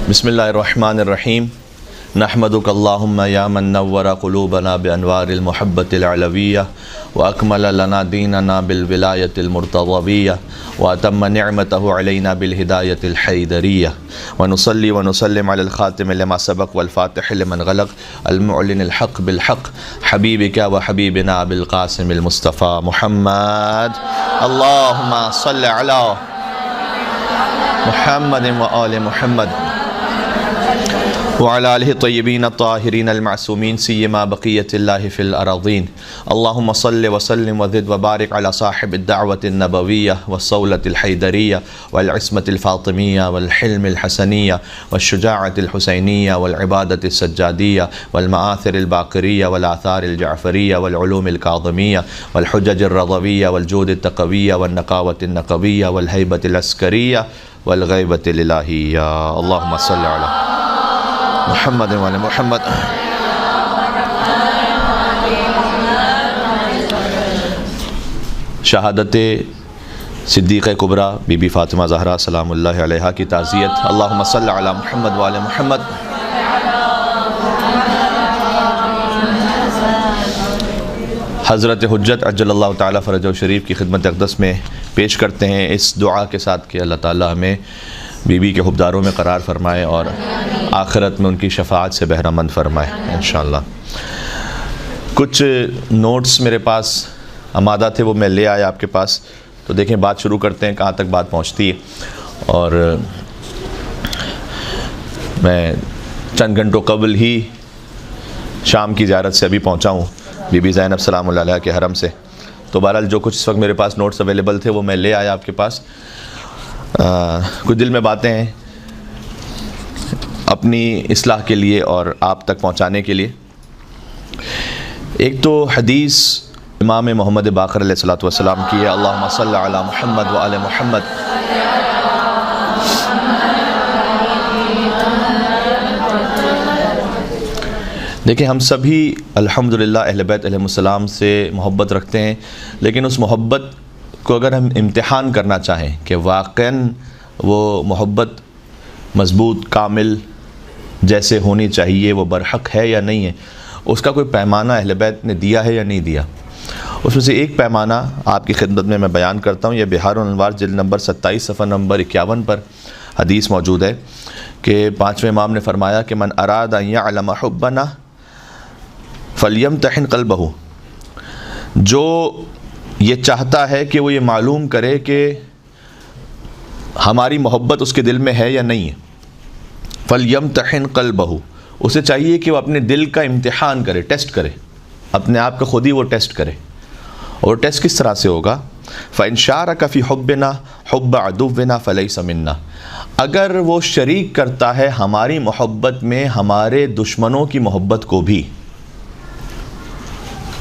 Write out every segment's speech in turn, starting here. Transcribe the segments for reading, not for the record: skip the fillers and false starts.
بسم اللہ الرحمن الرحیم نحمدک اللہم یا من نور قلوبنا بانوار المحبت العلویہ واکمل لنا دیننا بالولایت المرتضویہ واتم نعمتہ علینا بالہدایت الحیدریہ ونصلی ونسلم علی الخاتم لما سبق والفاتح لمن غلق المعلن الحق بالحق حبیبک وحبیبنا بالقاسم المصطفیٰ محمد اللہم صل علی محمد وآل محمد وعلى آله الطيبين الطاهرين المعصومين سيما بقية الله في الأراضين اللهم صل وسلم وزد وبارك على صاحب الدعوة النبوية والصولة الحيدرية والعصمة الفاطمية والحلم الحسنية والشجاعة الحسينية والعبادة السجادية والمآثر الباقرية والآثار الجعفرية والعلوم الكاظمية والحجج الرضوية والجود التقوية والنقاوة النقوية والهيبة العسكرية والغيبة الإلهية اللهم صل على محمد وعلى محمد شہادت صدیقہ کبریٰ بی بی فاطمہ زہرا سلام اللہ علیہا کی تعزیت اللہم صل علی محمد وعلی محمد حضرت حجت عجل اللہ تعالیٰ فرجہ شریف کی خدمت اقدس میں پیش کرتے ہیں اس دعا کے ساتھ کہ اللہ تعالیٰ ہمیں بی بی کے حبداروں میں قرار فرمائے اور آخرت میں ان کی شفاعت سے بہرہ مند فرمائے انشاءاللہ۔ کچھ نوٹس میرے پاس آمادہ تھے، وہ میں لے آیا آپ کے پاس، تو دیکھیں بات شروع کرتے ہیں کہاں تک بات پہنچتی ہے۔ اور میں چند گھنٹوں قبل ہی شام کی زیارت سے ابھی پہنچا ہوں بی بی زینب سلام اللہ علیہ کے حرم سے، تو بہرحال جو کچھ اس وقت میرے پاس نوٹس اویلیبل تھے وہ میں لے آیا آپ کے پاس۔ کچھ دل میں باتیں ہیں اپنی اصلاح کے لیے اور آپ تک پہنچانے کے لیے۔ ایک تو حدیث امام محمد باقر علیہ الصلوۃ والسلام کی ہے، اللہم صل علی محمد وآل محمد۔ دیکھیں ہم سبھی الحمدللہ اہل بیت علیہ السلام سے محبت رکھتے ہیں، لیکن اس محبت کو اگر ہم امتحان کرنا چاہیں کہ واقعاً وہ محبت مضبوط کامل جیسے ہونی چاہیے وہ برحق ہے یا نہیں ہے، اس کا کوئی پیمانہ اہل بیت نے دیا ہے یا نہیں دیا۔ اس میں سے ایک پیمانہ آپ کی خدمت میں بیان کرتا ہوں، یہ بہار الانوار جلد نمبر 27 صفحہ نمبر 51 پر حدیث موجود ہے کہ پانچویں امام نے فرمایا کہ من اراد ان یعلم حبنا فلیمتحن قلبہ، جو یہ چاہتا ہے کہ وہ یہ معلوم کرے کہ ہماری محبت اس کے دل میں ہے یا نہیں ہے، فَلْيَمْتَحِنْ قَلْبَهُ، اسے چاہیے کہ وہ اپنے دل کا امتحان کرے، ٹیسٹ کرے، اپنے آپ کا خود ہی وہ ٹیسٹ کرے۔ اور ٹیسٹ کس طرح سے ہوگا؟ فَإِنْ شَارَكَ فِي حُبِّنَا حُبَّ عَدُوِّنَا فَلَيْسَ مِنَّا، اگر وہ شریک کرتا ہے ہماری محبت میں ہمارے دشمنوں کی محبت کو بھی،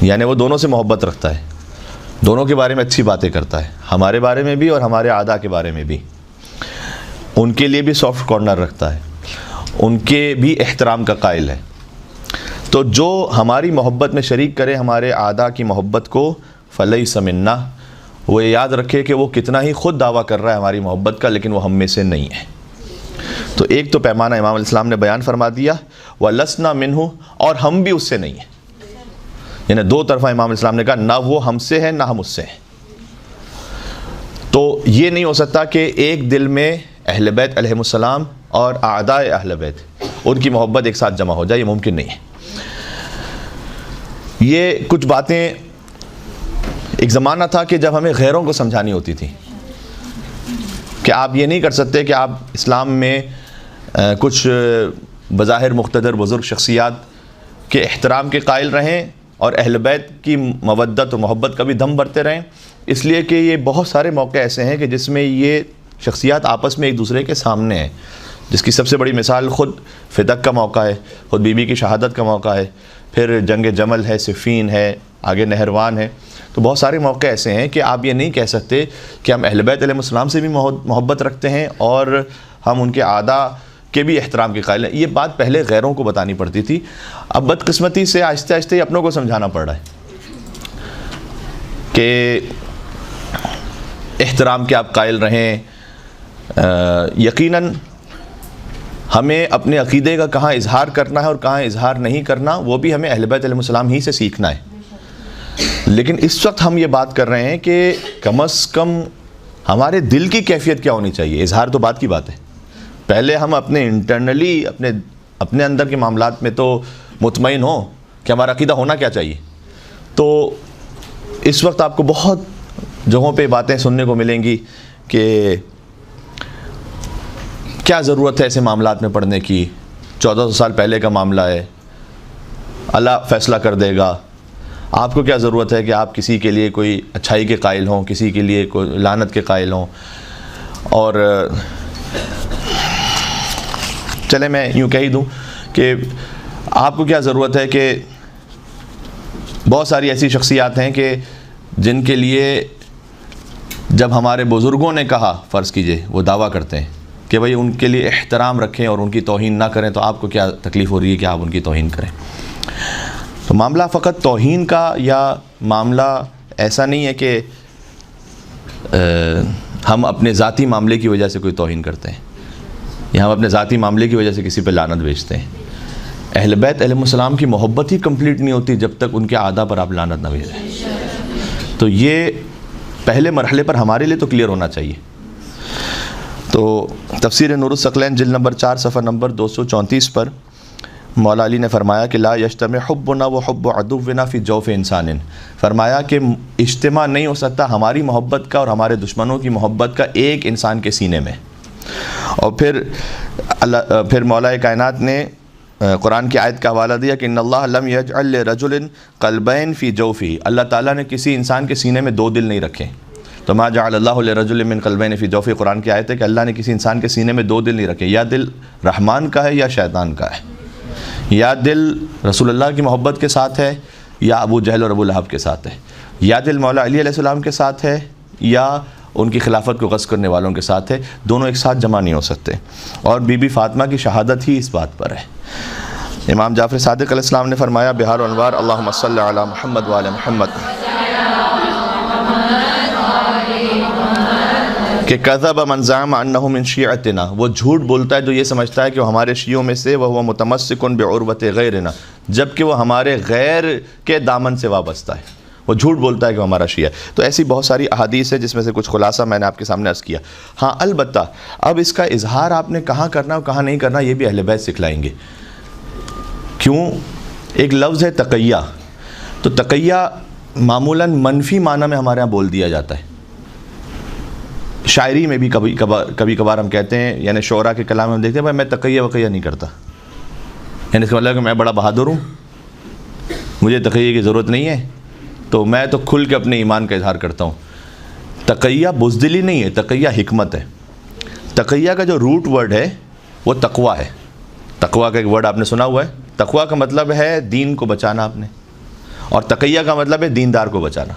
یعنی وہ دونوں سے محبت رکھتا ہے، دونوں کے بارے میں اچھی باتیں کرتا ہے، ہمارے بارے میں بھی اور ہمارے اعداء کے بارے میں بھی، ان کے لیے بھی سافٹ کارنر رکھتا ہے، ان کے بھی احترام کا قائل ہے، تو جو ہماری محبت میں شریک کرے ہمارے اعداء کی محبت کو فلیس منا، وہ یہ یاد رکھے کہ وہ کتنا ہی خود دعویٰ کر رہا ہے ہماری محبت کا، لیکن وہ ہم میں سے نہیں ہے۔ تو ایک تو پیمانہ امام علیہ السلام نے بیان فرما دیا، وَلَسْنَا مِنْهُ، اور ہم بھی اس سے نہیں ہیں، یعنی دو طرفہ امام علیہ السلام نے کہا نہ وہ ہم سے ہے نہ ہم اس سے ہیں۔ تو یہ نہیں ہو سکتا کہ ایک دل میں اہل بیت علیہ السلام اور اعداء اہل بیت ان کی محبت ایک ساتھ جمع ہو جائے، یہ ممکن نہیں ہے۔ یہ کچھ باتیں ایک زمانہ تھا کہ جب ہمیں غیروں کو سمجھانی ہوتی تھی کہ آپ یہ نہیں کر سکتے کہ آپ اسلام میں کچھ بظاہر مقتدر بزرگ شخصیات کے احترام کے قائل رہیں اور اہل بیت کی مودت و محبت کا بھی دم بھرتے رہیں، اس لیے کہ یہ بہت سارے موقع ایسے ہیں کہ جس میں یہ شخصیات آپس میں ایک دوسرے کے سامنے ہیں، جس کی سب سے بڑی مثال خود فتق کا موقع ہے، خود بی بی کی شہادت کا موقع ہے، پھر جنگ جمل ہے، صفین ہے، آگے نہروان ہے۔ تو بہت سارے موقع ایسے ہیں کہ آپ یہ نہیں کہہ سکتے کہ ہم اہل بیت علیہ السلام سے بھی محبت رکھتے ہیں اور ہم ان کے اعداء کے بھی احترام کے قائل ہیں۔ یہ بات پہلے غیروں کو بتانی پڑتی تھی، اب بدقسمتی سے آہستہ آہستہ اپنوں کو سمجھانا پڑ رہا ہے کہ احترام کے آپ قائل رہیں۔ یقیناً ہمیں اپنے عقیدے کا کہاں اظہار کرنا ہے اور کہاں اظہار نہیں کرنا وہ بھی ہمیں اہل بیت علیہ السلام ہی سے سیکھنا ہے. لیکن اس وقت ہم یہ بات کر رہے ہیں کہ کم از کم ہمارے دل کی کیفیت کیا ہونی چاہیے. اظہار تو بات کی بات ہے, پہلے ہم اپنے انٹرنلی اپنے اندر کے معاملات میں تو مطمئن ہوں کہ ہمارا عقیدہ ہونا کیا چاہیے. تو اس وقت آپ کو بہت جگہوں پہ باتیں سننے کو ملیں گی کہ کیا ضرورت ہے ایسے معاملات میں پڑھنے کی, 1400 سال پہلے کا معاملہ ہے, اللہ فیصلہ کر دے گا. آپ کو کیا ضرورت ہے کہ آپ کسی کے لیے کوئی اچھائی کے قائل ہوں, کسی کے لیے کوئی لعنت کے قائل ہوں. اور چلے میں یوں کہہ دوں کہ آپ کو کیا ضرورت ہے کہ بہت ساری ایسی شخصیات ہیں کہ جن کے لیے جب ہمارے بزرگوں نے کہا, فرض کیجئے وہ دعویٰ کرتے ہیں کہ بھئی ان کے لیے احترام رکھیں اور ان کی توہین نہ کریں, تو آپ کو کیا تکلیف ہو رہی ہے کہ آپ ان کی توہین کریں. تو معاملہ فقط توہین کا یا معاملہ ایسا نہیں ہے کہ ہم اپنے ذاتی معاملے کی وجہ سے کوئی توہین کرتے ہیں یا ہم اپنے ذاتی معاملے کی وجہ سے کسی پہ لعنت بھیجتے ہیں. اہل بیت علیہ السلام کی محبت ہی کمپلیٹ نہیں ہوتی جب تک ان کے اعداء پر آپ لعنت نہ بھیجیں. تو یہ پہلے مرحلے پر ہمارے لیے تو کلیئر ہونا چاہیے. تو تفسیر نور الثقلین جلد نمبر 4 صفحہ نمبر 234 پر مولا علی نے فرمایا کہ لا یجتمع حبنا و حب عدونا فی جوف انسان. فرمایا کہ اجتماع نہیں ہو سکتا ہماری محبت کا اور ہمارے دشمنوں کی محبت کا ایک انسان کے سینے میں. اور پھر مولا کائنات نے قرآن کی آیت کا حوالہ دیا کہ ان اللہ لم یجعل لرجل قلبین فی جوفہ. اللہ تعالیٰ نے کسی انسان کے سینے میں 2 دل نہیں رکھے. تو ما جعل اللہ لرجل من قلبین فی جوفہ, قرآن کی آیت ہے کہ اللہ نے کسی انسان کے سینے میں 2 دل نہیں رکھے. یا دل رحمان کا ہے یا شیطان کا ہے, یا دل رسول اللہ کی محبت کے ساتھ ہے یا ابو جہل اور ابو لہب کے ساتھ ہے, یا دل مولا علی علیہ السلام کے ساتھ ہے یا ان کی خلافت کو غصب کرنے والوں کے ساتھ ہے. دونوں ایک ساتھ جمع نہیں ہو سکتے. اور بی بی فاطمہ کی شہادت ہی اس بات پر ہے. امام جعفر صادق علیہ السلام نے فرمایا بہار و انوار اللہم صلی علی محمد وعلی محمد کہ کذب من زعم انہ من شیعتنا, وہ جھوٹ بولتا ہے جو یہ سمجھتا ہے کہ وہ ہمارے شیعوں میں سے وہ متمسک بعروۃ غیرنا, جبکہ وہ ہمارے غیر کے دامن سے وابستہ ہے. وہ جھوٹ بولتا ہے کہ وہ ہمارا شیعہ ہے. تو ایسی بہت ساری احادیث ہے جس میں سے کچھ خلاصہ میں نے آپ کے سامنے عرض کیا. ہاں البتہ اب اس کا اظہار آپ نے کہاں کرنا اور کہاں نہیں کرنا یہ بھی اہل بیت سکھلائیں گے. کیوں؟ ایک لفظ ہے تقیہ. تو تقیہ معمولاً منفی معنی میں ہمارے ہاں بول دیا جاتا ہے. شاعری میں بھی کبھی کبھار ہم کہتے ہیں, یعنی شعراء کے کلام میں ہم دیکھتے ہیں بھائی میں تقیہ وقیہ نہیں کرتا, یعنی اس کا مطلب ہے کہ میں بڑا بہادر ہوں, مجھے تقیہ کی ضرورت نہیں ہے, تو میں تو کھل کے اپنے ایمان کا اظہار کرتا ہوں. تقیہ بزدلی نہیں ہے, تقیہ حکمت ہے. تقیہ کا جو روٹ ورڈ ہے وہ تقویٰ ہے. تقویٰ کا ایک ورڈ آپ نے سنا ہوا ہے. تقویٰ کا مطلب ہے دین کو بچانا آپ نے, اور تقیہ کا مطلب ہے دیندار کو بچانا.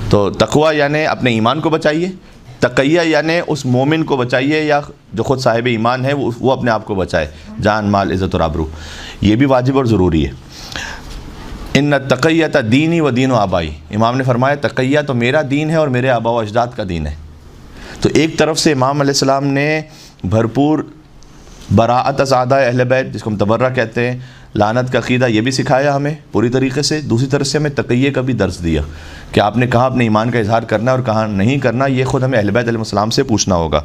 تو تقویٰ یعنی اپنے ایمان کو بچائیے, تقیہ یعنی اس مومن کو بچائیے یا جو خود صاحب ایمان ہے وہ اپنے آپ کو بچائے, جان مال عزت اور آبرو. یہ بھی واجب اور ضروری ہے. ان التقیۃ دینی و دین و آبائی, امام نے فرمایا تقیہ تو میرا دین ہے اور میرے آبا و اجداد کا دین ہے. تو ایک طرف سے امام علیہ السلام نے بھرپور براءت از اعداء اہل بیت, جس کو ہم تبرہ کہتے ہیں, لعنت کا عقیدہ یہ بھی سکھایا ہمیں پوری طریقے سے. دوسری طرف سے ہمیں تقیہ کا بھی درس دیا کہ آپ نے کہاں اپنے ایمان کا اظہار کرنا ہے اور کہاں نہیں کرنا, یہ خود ہمیں اہل بیت علیہ السلام سے پوچھنا ہوگا.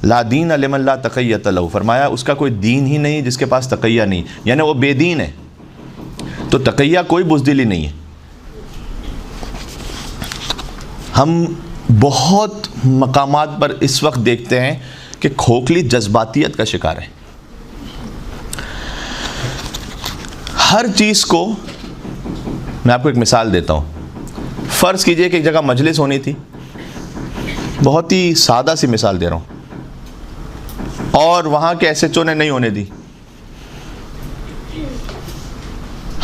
لا دین لمن لا تقیۃ لہ, فرمایا اس کا کوئی دین ہی نہیں جس کے پاس تقیہ نہیں, یعنی وہ بے دین ہے. تو تقیہ کوئی بزدلی نہیں ہے. ہم بہت مقامات پر اس وقت دیکھتے ہیں کہ کھوکھلی جذباتیت کا شکار ہے. ہر چیز کو, میں آپ کو ایک مثال دیتا ہوں. فرض کیجئے کہ ایک جگہ مجلس ہونی تھی, بہت ہی سادہ سی مثال دے رہا ہوں, اور وہاں کے ایس ایچ او نے نہیں ہونے دی.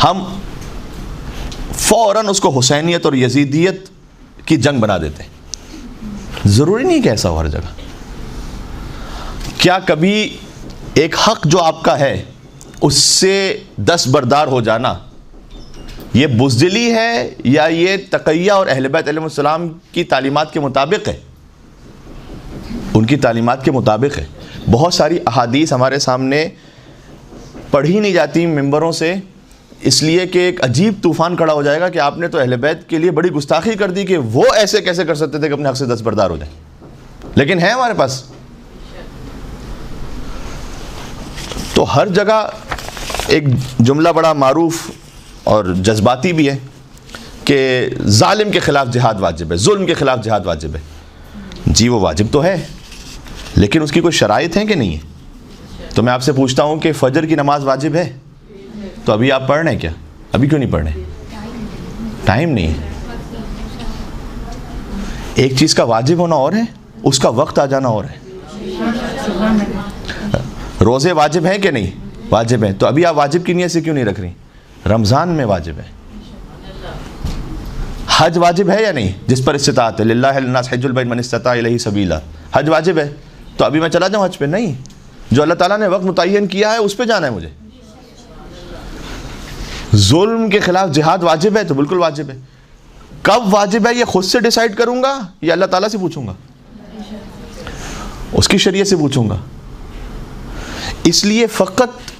ہم فوراً اس کو حسینیت اور یزیدیت کی جنگ بنا دیتے ہیں. ضروری نہیں کہ ایسا ہو ہر جگہ. کیا کبھی ایک حق جو آپ کا ہے اس سے دستبردار ہو جانا یہ بزدلی ہے یا یہ تقیہ اور اہل بیت علیہ السلام کی تعلیمات کے مطابق ہے؟ ان کی تعلیمات کے مطابق ہے. بہت ساری احادیث ہمارے سامنے پڑھی نہیں جاتی ممبروں سے، اس لیے کہ ایک عجیب طوفان کھڑا ہو جائے گا کہ آپ نے تو اہل بیت کے لیے بڑی گستاخی کر دی کہ وہ ایسے کیسے کر سکتے تھے کہ اپنے حق سے دستبردار ہو جائیں، لیکن ہے ہمارے پاس۔ تو ہر جگہ ایک جملہ بڑا معروف اور جذباتی بھی ہے کہ ظالم کے خلاف جہاد واجب ہے، ظلم کے خلاف جہاد واجب ہے۔ جی وہ واجب تو ہے، لیکن اس کی کوئی شرائط ہیں کہ نہیں ہے؟ تو میں آپ سے پوچھتا ہوں کہ فجر کی نماز واجب ہے، تو ابھی آپ پڑھ رہے ہیں کیا؟ ابھی کیوں نہیں پڑھ رہے؟ ٹائم نہیں ہے۔ ایک چیز کا واجب ہونا اور ہے، اس کا وقت آ جانا اور ہے۔ روزے واجب ہیں کہ نہیں؟ واجب ہیں، تو ابھی آپ واجب کی نیت سے کیوں نہیں رکھ رہی؟ رمضان میں واجب ہے۔ حج واجب ہے یا نہیں؟ جس پر استطاعت ہے، للہ الناس حج البیت من استطاع الیہ سبیلا، حج واجب ہے، تو ابھی میں چلا جاؤں حج پہ؟ نہیں، جو اللہ تعالیٰ نے وقت متعین کیا ہے اس پہ جانا ہے مجھے۔ ظلم کے خلاف جہاد واجب ہے تو بالکل واجب ہے۔ کب واجب ہے یہ خود سے ڈیسائیڈ کروں گا یا اللہ تعالیٰ سے پوچھوں گا؟ اس کی شریعت سے پوچھوں گا۔ اس لیے فقط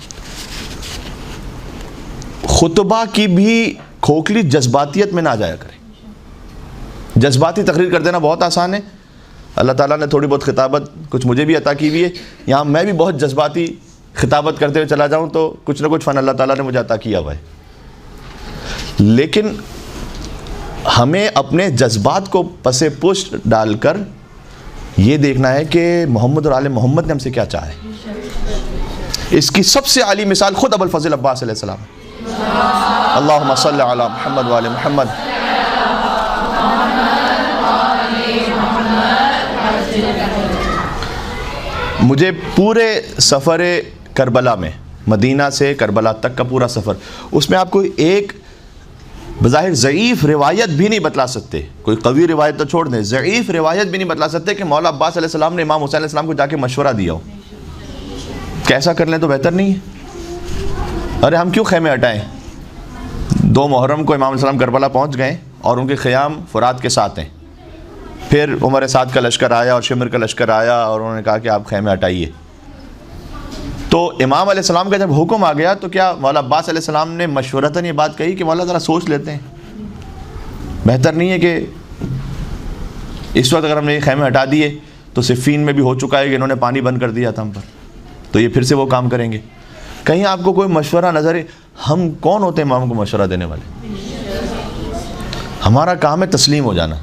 خطبہ کی بھی کھوکھلی جذباتیت میں نہ آ جایا کریں۔ جذباتی تقریر کر دینا بہت آسان ہے، اللہ تعالیٰ نے تھوڑی بہت خطابت کچھ مجھے بھی عطا کی ہوئی ہے، یہاں میں بھی بہت جذباتی خطابت کرتے ہوئے چلا جاؤں تو کچھ نہ کچھ فن اللہ تعالیٰ نے مجھے عطا کیا ہوا ہے۔ لیکن ہمیں اپنے جذبات کو پس پشت ڈال کر یہ دیکھنا ہے کہ محمد اور آل محمد نے ہم سے کیا چاہا ہے۔ اس کی سب سے عالی مثال خود ابو الفضل عباس علیہ السلام ہے۔ اللہم صلی علی محمد وآل محمد۔ مجھے پورے سفر کربلا میں، مدینہ سے کربلا تک کا پورا سفر، اس میں آپ کو ایک بظاہر ضعیف روایت بھی نہیں بتلا سکتے، کوئی قوی روایت تو چھوڑ دیں، ضعیف روایت بھی نہیں بتلا سکتے کہ مولا عباس علیہ السلام نے امام حسین علیہ السلام کو جا کے مشورہ دیا ہو کیسا کر لیں تو بہتر نہیں ہے۔ ارے ہم کیوں خیمے ہٹائیں؟ 2 محرم کو امام علیہ السلام کربلا پہنچ گئے اور ان کے خیام فرات کے ساتھ ہیں، پھر عمر سعد کا لشکر آیا اور شمر کا لشکر آیا اور انہوں نے کہا کہ آپ خیمے ہٹائیے۔ تو امام علیہ السلام کا جب حکم آ گیا تو کیا مولا عباس علیہ السلام نے مشورتاً یہ بات کہی کہ مولا ذرا سوچ لیتے ہیں، بہتر نہیں ہے کہ اس وقت اگر ہم نے یہ خیمے ہٹا دیے تو صفین میں بھی ہو چکا ہے کہ انہوں نے پانی بند کر دیا تھا ہم پر، تو یہ پھر سے وہ کام کریں گے؟ کہیں آپ کو کوئی مشورہ نظر؟ ہم کون ہوتے ہیں امام کو مشورہ دینے والے؟ ہمارا کام ہے تسلیم ہو جانا،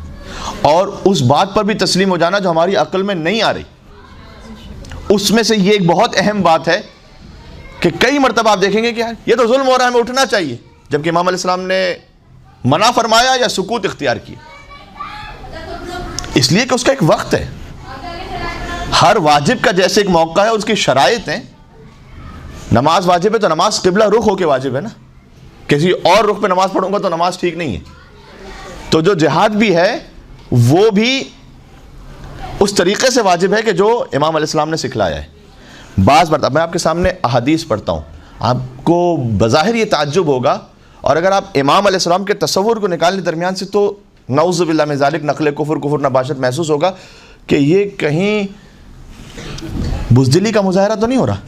اور اس بات پر بھی تسلیم ہو جانا جو ہماری عقل میں نہیں آ رہی۔ اس میں سے یہ ایک بہت اہم بات ہے کہ کئی مرتبہ آپ دیکھیں گے کہ یہ تو ظلم ہو رہا ہے، ہمیں اٹھنا چاہیے، جبکہ امام علیہ السلام نے منع فرمایا یا سکوت اختیار کی، اس لیے کہ اس کا ایک وقت ہے۔ ہر واجب کا جیسے ایک موقع ہے، اس کی شرائط ہیں۔ نماز واجب ہے تو نماز قبلہ رخ ہو کے واجب ہے نا، کسی اور رخ پہ نماز پڑھوں گا تو نماز ٹھیک نہیں ہے۔ تو جو جہاد بھی ہے وہ بھی اس طریقے سے واجب ہے کہ جو امام علیہ السلام نے سکھلایا ہے۔ بعض بار میں آپ کے سامنے احادیث پڑھتا ہوں، آپ کو بظاہر یہ تعجب ہوگا، اور اگر آپ امام علیہ السلام کے تصور کو نکالنے درمیان سے تو نعوذ باللہ من ذالک نقل کفر نباشت محسوس ہوگا کہ یہ کہیں بزدلی کا مظاہرہ تو نہیں ہو رہا۔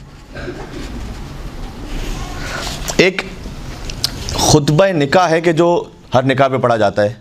ایک خطبہ نکاح ہے کہ جو ہر نکاح پہ پڑھا جاتا ہے،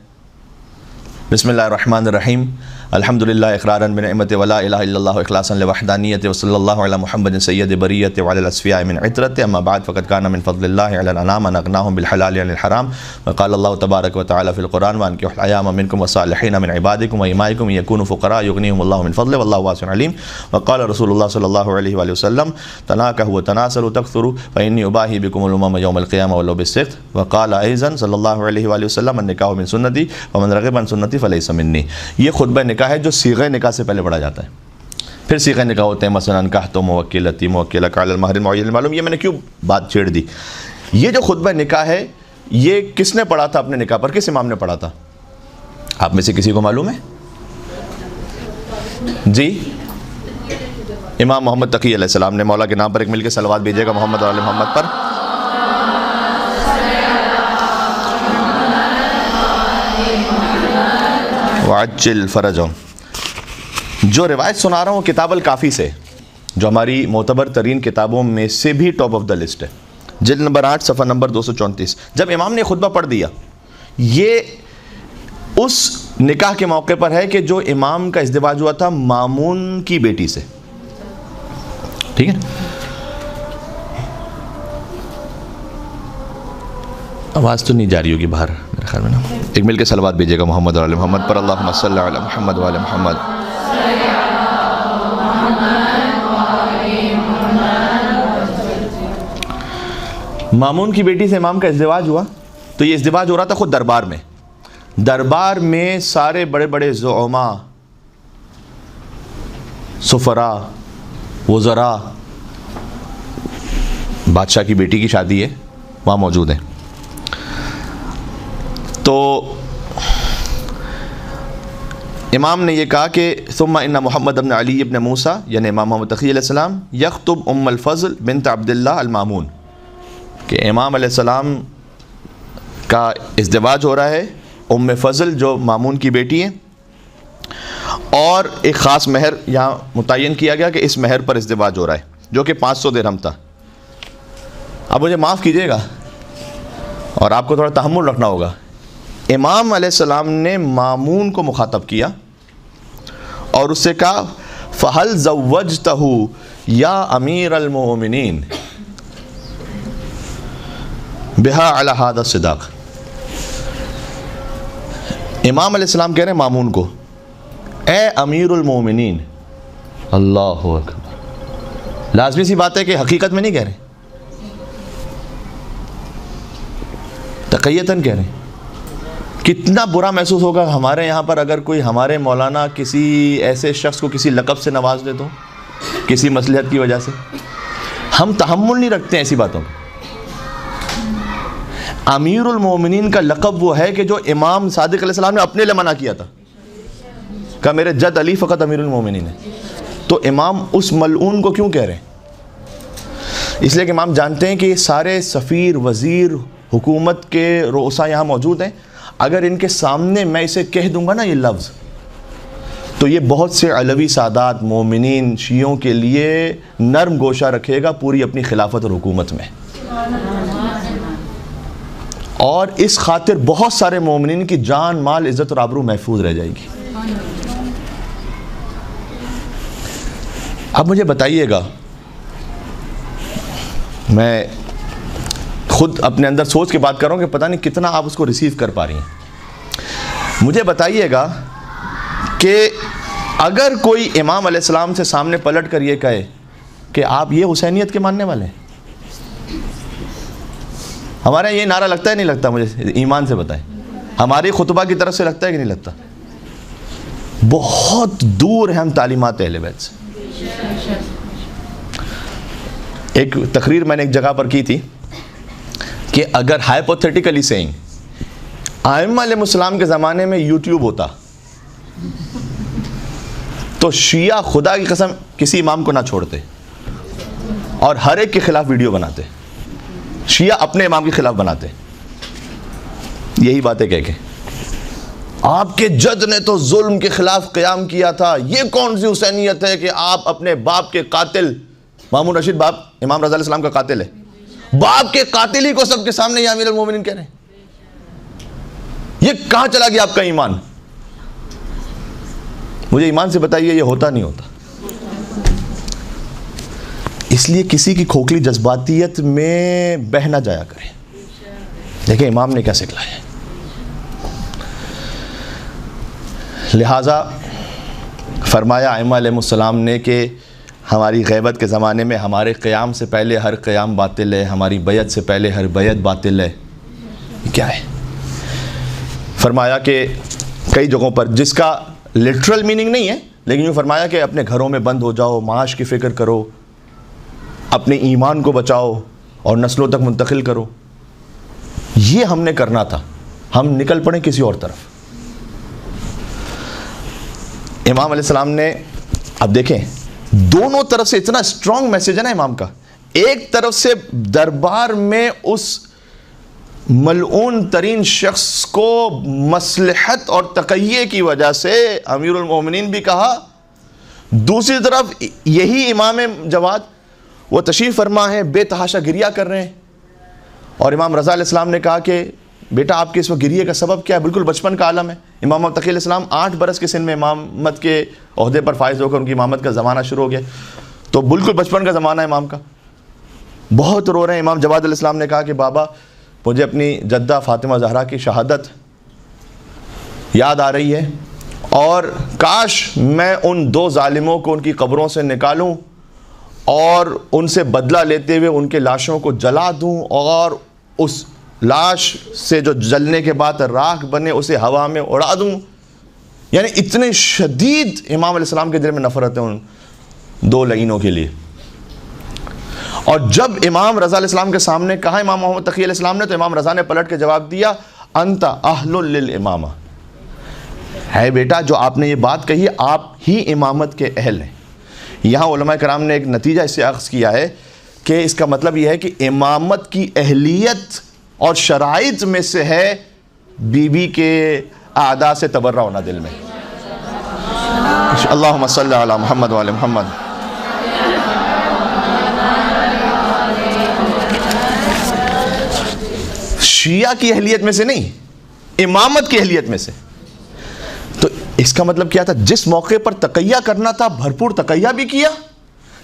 بسم اللہ الرحمن الرحیم، الحمدللہ اقرارا بنعمت ولا الہ الا اللہ اخلاصا لوحدانیت وصلی اللہ علی محمد سید بریت وعلی الاصفیاء من عطرت، اما بعد فقد کان من فضل اللہ علی الانام ان اغناهم بالحلال عن الحرام، وقال اللہ تبارک وتعالی فی القرآن وانکحوا الایام منکم والصالحین من عبادکم وامائکم یکونوا فقراء یغنیہم اللہ من فضلہ واللہ واسع علیم، وقال رسول اللہ صلی اللہ علیہ وآلہ وسلم تناکحوا وتناصروا تکثروا فانی اباہی بکم الامم یوم القیامہ ولو بالسقط، وقال ایضا صلی اللہ علیہ وآلہ وسلم النکاح من سنتی ومن رغب عن سنتی فلیس منی۔ یہ خطبہ نکاح ہے جو صیغہ نکاح سے پہلے پڑھا جاتا ہے، پھر صیغہ نکاح ہوتے ہیں، مثلا انکحت موکلتی موکلک علی المہر المعین المعلوم۔ یہ میں نے کیوں بات چھیڑ دی؟ یہ جو خطبہ نکاح ہے یہ کس نے پڑھا تھا اپنے نکاح پر؟ کس امام نے پڑھا تھا؟ آپ میں سے کسی کو معلوم ہے؟ جی، امام محمد تقی علیہ السلام نے۔ مولا کے نام پر ایک مل کے صلوات بھیجیے گا محمد اور آل محمد پر۔ وعجل فرجهم۔ جو روایت سنا رہا ہوں کتاب الکافی سے، جو ہماری معتبر ترین کتابوں میں سے بھی ٹاپ آف دا لسٹ ہے، جلد نمبر 8 صفحہ نمبر 234. جب امام نے خطبہ پڑھ دیا، یہ اس نکاح کے موقع پر ہے کہ جو امام کا ازدواج ہوا تھا مامون کی بیٹی سے. ٹھیک ہے، آواز تو نہیں جاری ہوگی باہر میرے خیال میں نا. ایک مل کے صلوات بھیجیے گا محمد اور آل محمد پر. اللہم صلی علی محمد و آل محمد. مامون کی بیٹی سے امام کا ازدواج ہوا، تو یہ ازدواج ہو رہا تھا خود دربار میں. دربار میں سارے بڑے بڑے زعماء، سفراء، وزراء، بادشاہ کی بیٹی کی شادی ہے، وہاں موجود ہیں. تو امام نے یہ کہا کہ ثم ان محمد بن علی ابن موسیٰ، یعنی امام محمد تقی علیہ السلام، یخطب ام الفضل بنت عبداللہ المامون، کہ امام علیہ السلام کا ازدواج ہو رہا ہے ام فضل جو مامون کی بیٹی ہیں، اور ایک خاص مہر یہاں متعین کیا گیا کہ اس مہر پر ازدواج ہو رہا ہے جو کہ 500 درہم تھا. اب مجھے معاف کیجیے گا اور آپ کو تھوڑا تحمل رکھنا ہوگا. امام علیہ السلام نے مامون کو مخاطب کیا اور اس سے کہا فَهَلْ زَوَّجْتَهُ یا امیر المؤمنین بہا علی ھذا الصداق. امام علیہ السلام کہہ رہے ہیں مامون کو، اے امیر المومنین. اللہ اکبر. لازمی سی بات ہے کہ حقیقت میں نہیں کہہ رہے، تقیتاً کہہ رہے ہیں. کتنا برا محسوس ہوگا ہمارے یہاں پر اگر کوئی ہمارے مولانا کسی ایسے شخص کو کسی لقب سے نواز دے تو، کسی مصلحت کی وجہ سے. ہم تحمل نہیں رکھتے ایسی باتوں کا. امیر المومنین کا لقب وہ ہے کہ جو امام صادق علیہ السلام نے اپنے لیے منع کیا تھا، کہا میرے جد علی فقط امیر المومنین ہے. تو امام اس ملعون کو کیوں کہہ رہے ہیں؟ اس لیے کہ امام جانتے ہیں کہ یہ سارے سفیر، وزیر، حکومت کے رؤساء یہاں موجود ہیں. اگر ان کے سامنے میں اسے کہہ دوں گا نا یہ لفظ، تو یہ بہت سے علوی سادات، مومنین، شیعوں کے لیے نرم گوشہ رکھے گا پوری اپنی خلافت اور حکومت میں. اور اس خاطر بہت سارے مومنین کی جان، مال، عزت اور آبرو محفوظ رہ جائے گی. اب مجھے بتائیے گا، میں خود اپنے اندر سوچ کے بات کر رہا ہوں کہ پتہ نہیں کتنا آپ اس کو ریسیو کر پا رہی ہیں. مجھے بتائیے گا کہ اگر کوئی امام علیہ السلام سے سامنے پلٹ کر یہ کہے کہ آپ یہ حسینیت کے ماننے والے ہیں، ہمارے یہ نعرہ لگتا ہے نہیں لگتا؟ مجھے ایمان سے بتائیں، ہماری خطبہ کی طرف سے لگتا ہے کہ نہیں لگتا؟ بہت دور ہیں ہم تعلیمات اہل بیت سے. ایک تقریر میں نے ایک جگہ پر کی تھی کہ اگر ہائپوتھیٹیکلی سینگ ائمہ علیہ السلام کے زمانے میں یوٹیوب ہوتا تو شیعہ خدا کی قسم کسی امام کو نہ چھوڑتے اور ہر ایک کے خلاف ویڈیو بناتے. شیعہ اپنے امام کے خلاف بناتے یہی باتیں کہہ کے، آپ کے جد نے تو ظلم کے خلاف قیام کیا تھا، یہ کون سی حسینیت ہے کہ آپ اپنے باپ کے قاتل، مامون رشید باپ امام رضا علیہ السلام کا قاتل ہے، باپ کے قاتل ہی کو سب کے سامنے یہ امیر المومنین کہہ رہے ہیں. یہ کہاں چلا گیا آپ کا ایمان؟ مجھے ایمان سے بتائیے یہ ہوتا نہیں ہوتا. اس لیے کسی کی کھوکھلی جذباتیت میں بہہ نہ جایا کریں. دیکھیں امام نے کیا سکھلایا ہے. لہٰذا فرمایا ائمہ علیہ السلام نے کہ ہماری غیبت کے زمانے میں ہمارے قیام سے پہلے ہر قیام باطل ہے، ہماری بیعت سے پہلے ہر بیعت باطل ہے. یہ کیا ہے؟ فرمایا کہ کئی جگہوں پر، جس کا لٹرل میننگ نہیں ہے لیکن یوں فرمایا کہ اپنے گھروں میں بند ہو جاؤ، معاش کی فکر کرو، اپنے ایمان کو بچاؤ اور نسلوں تک منتقل کرو. یہ ہم نے کرنا تھا، ہم نکل پڑے کسی اور طرف. امام علیہ السلام نے، اب دیکھیں دونوں طرف سے اتنا اسٹرانگ میسج ہے نا امام کا. ایک طرف سے دربار میں اس ملعون ترین شخص کو مصلحت اور تقیہ کی وجہ سے امیر المومنین بھی کہا، دوسری طرف یہی امام جواد وہ تشریف فرما ہے، بے تحاشا گریہ کر رہے ہیں، اور امام رضا علیہ السلام نے کہا کہ بیٹا آپ کے اس وقت گریے کا سبب کیا ہے؟ بالکل بچپن کا عالم ہے۔ امام محمد تقی علیہ السلام 8 برس کے سن میں امامت کے عہدے پر فائز ہو کر ان کی امامت کا زمانہ شروع ہو گیا، تو بالکل بچپن کا زمانہ ہے امام کا، بہت رو رہے ہیں۔ امام جواد علیہ السلام نے کہا کہ بابا مجھے اپنی جدہ فاطمہ زہرا کی شہادت یاد آ رہی ہے، اور کاش میں ان 2 ظالموں کو ان کی قبروں سے نکالوں اور ان سے بدلہ لیتے ہوئے ان کے لاشوں کو جلا دوں، اور اس لاش سے جو جلنے کے بعد راکھ بنے اسے ہوا میں اڑا دوں۔ یعنی اتنے شدید امام علیہ السلام کے دل میں نفرت ہے ان 2 لعینوں کے لیے۔ اور جب امام رضا علیہ السلام کے سامنے کہا امام محمد تقی علیہ السلام نے، تو امام رضا نے پلٹ کے جواب دیا، انت اہل للامامہ، ہے بیٹا جو آپ نے یہ بات کہی آپ ہی امامت کے اہل ہیں۔ یہاں علماء کرام نے ایک نتیجہ اس سے اخذ کیا ہے کہ اس کا مطلب یہ ہے کہ امامت کی اہلیت اور شرائط میں سے ہے بیوی کے اعداء سے تبرہ ہونا دل میں۔ اللہم صلی علی محمد وعلی محمد۔ شیعہ کی اہلیت میں سے نہیں، امامت کی اہلیت میں سے۔ تو اس کا مطلب کیا تھا؟ جس موقع پر تقیہ کرنا تھا بھرپور تقیہ بھی کیا،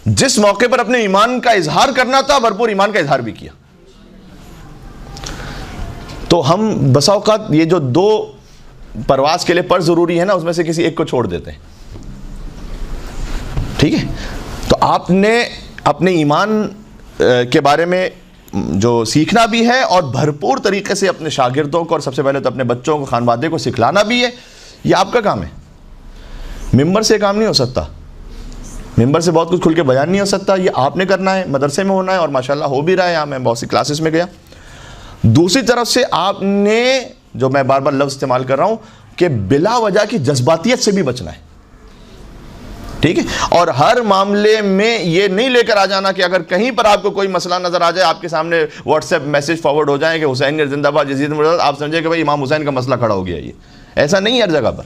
جس موقع پر اپنے ایمان کا اظہار کرنا تھا بھرپور ایمان کا اظہار بھی کیا۔ تو ہم بسا اوقات یہ جو 2 پرواز کے لیے پر ضروری ہے نا، اس میں سے کسی ایک کو چھوڑ دیتے ہیں، ٹھیک ہے؟ تو آپ نے اپنے ایمان کے بارے میں جو سیکھنا بھی ہے اور بھرپور طریقے سے اپنے شاگردوں کو اور سب سے پہلے تو اپنے بچوں کو خانوادے کو سکھلانا بھی ہے، یہ آپ کا کام ہے۔ ممبر سے کام نہیں ہو سکتا، ممبر سے بہت کچھ کھل کے بیان نہیں ہو سکتا، یہ آپ نے کرنا ہے، مدرسے میں ہونا ہے، اور ماشاءاللہ ہو بھی رہا ہے۔ یہاں میں بہت سی کلاسز میں گیا۔ دوسری طرف سے آپ نے، جو میں بار بار لفظ استعمال کر رہا ہوں، کہ بلا وجہ کی جذباتیت سے بھی بچنا ہے، ٹھیک ہے؟ اور ہر معاملے میں یہ نہیں لے کر آ جانا کہ اگر کہیں پر آپ کو کوئی مسئلہ نظر آ جائے، آپ کے سامنے واٹس ایپ میسج فارورڈ ہو جائیں کہ حسین زندہ باد یزید مرتد، آپ سمجھیں کہ بھائی امام حسین کا مسئلہ کھڑا ہو گیا۔ یہ ایسا نہیں ہے، ہر جگہ پر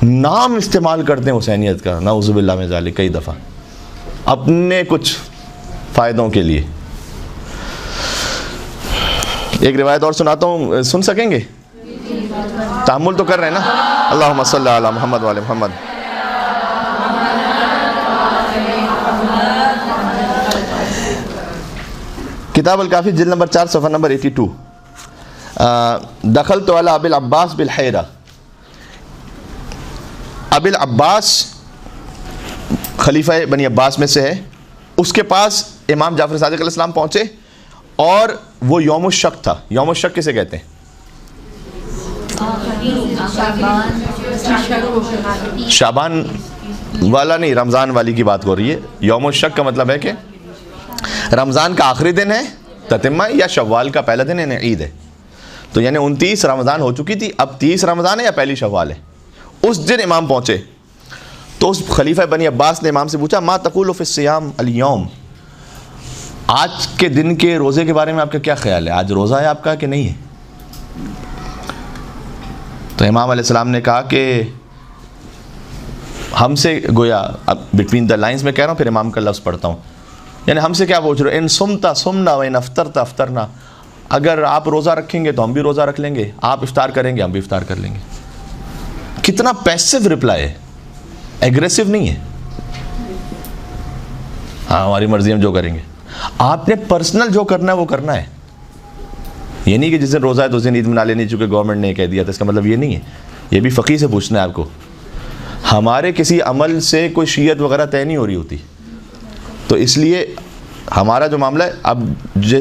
نام استعمال کرتے ہیں حسینیت کا، نعوذ باللہ من ذالک، کئی دفعہ اپنے کچھ فائدوں کے لیے۔ ایک روایت اور سناتا ہوں، سن سکیں گے؟ تحمل تو کر رہے ہیں نا؟ اللہم صلی علی محمد وعلی محمد۔ کتاب الکافی جلد نمبر 4 صفحہ نمبر 82۔ دخلت علی ابی العباس بالحیرہ، ابی العباس خلیفہ بنی عباس میں سے ہے، اس کے پاس امام جعفر صادق علیہ السلام پہنچے، اور وہ یوم الشک تھا۔ یوم الشک کسے کہتے ہیں؟ شعبان والا نہیں، رمضان والی کی بات ہو رہی ہے۔ یوم الشک کا مطلب ہے کہ رمضان کا آخری دن ہے تتمہ، یا شوال کا پہلا دن ہے، عید ہے۔ تو یعنی 29 رمضان ہو چکی تھی، اب 30 رمضان ہے یا پہلی شوال ہے۔ اس دن امام پہنچے تو اس خلیفہ بنی عباس نے امام سے پوچھا، ما تقول فی الصیام اليوم، آج کے دن کے روزے کے بارے میں آپ کا کیا خیال ہے؟ آج روزہ ہے آپ کا کہ نہیں ہے؟ تو امام علیہ السلام نے کہا کہ ہم سے، گویا اب بٹوین دا لائنز میں کہہ رہا ہوں، پھر امام کا لفظ پڑھتا ہوں، یعنی ہم سے کیا پوچھ رہے؟ ان سمتا سمنا و ان افطرتا افطرنا، اگر آپ روزہ رکھیں گے تو ہم بھی روزہ رکھ لیں گے، آپ افطار کریں گے ہم بھی افطار کر لیں گے۔ کتنا پیسو رپلائی ہے، ایگریسو نہیں ہے، ہاں ہماری مرضی ہم جو کریں گے۔ آپ نے پرسنل جو کرنا ہے وہ کرنا ہے، یہ نہیں کہ جس دن روزہ ہے تو اس دن عید منا لینی، چونکہ گورنمنٹ نے کہہ دیا تھا، اس کا مطلب یہ نہیں ہے۔ یہ بھی فقیہ سے پوچھنا ہے آپ کو۔ ہمارے کسی عمل سے کوئی شیعت وغیرہ طے نہیں ہو رہی ہوتی، تو اس لیے ہمارا جو معاملہ ہے، اب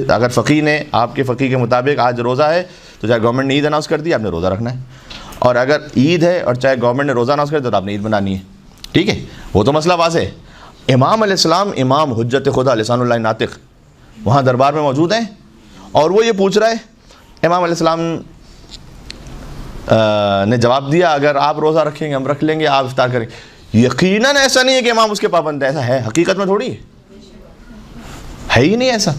اگر فقیہ نے آپ کے فقیہ کے مطابق آج روزہ ہے تو چاہے گورنمنٹ نے عید اناؤنس کر دی، آپ نے روزہ رکھنا ہے، اور اگر عید ہے اور چاہے گورنمنٹ نے روزہ اناؤنس کر دیا تو آپ نے عید منانی ہے، ٹھیک ہے؟ وہ تو مسئلہ واضح ہے۔ امام علیہ السلام، امام حجت خدا لسان اللہ ناطق، وہاں دربار میں موجود ہیں، اور وہ یہ پوچھ رہا ہے۔ امام علیہ السلام نے جواب دیا، اگر آپ روزہ رکھیں گے ہم رکھ لیں گے، آپ افطار کریں گے۔ یقیناً ایسا نہیں ہے کہ امام اس کے پابند ہے، ایسا ہے حقیقت میں تھوڑی ہے ہی نہیں ایسا۔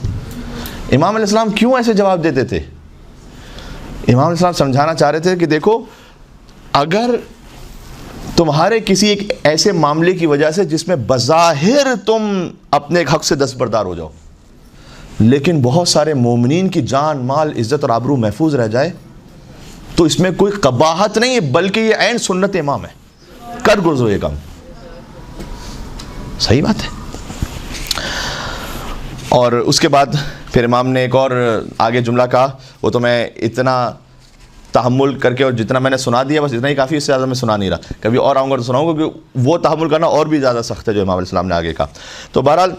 امام علیہ السلام کیوں ایسے جواب دیتے تھے؟ امام علیہ السلام سمجھانا چاہ رہے تھے کہ دیکھو، اگر تمہارے کسی ایک ایسے معاملے کی وجہ سے جس میں بظاہر تم اپنے ایک حق سے دستبردار ہو جاؤ، لیکن بہت سارے مومنین کی جان، مال، عزت اور آبرو محفوظ رہ جائے، تو اس میں کوئی قباحت نہیں ہے، بلکہ یہ عین سنت امام ہے، کر گزرو یہ کام. صحیح بات ہے. اور اس کے بعد پھر امام نے ایک اور آگے جملہ کہا، وہ تو میں اتنا تحمل کر کے اور جتنا میں نے سنا دیا بس اتنا ہی کافی، اس سے زیادہ میں سنا نہیں رہا. کبھی اور آؤں گا تو سناؤں گا، کیونکہ وہ تحمل کرنا اور بھی زیادہ سخت ہے جو امام علیہ السلام نے آگے کہا. تو بہرحال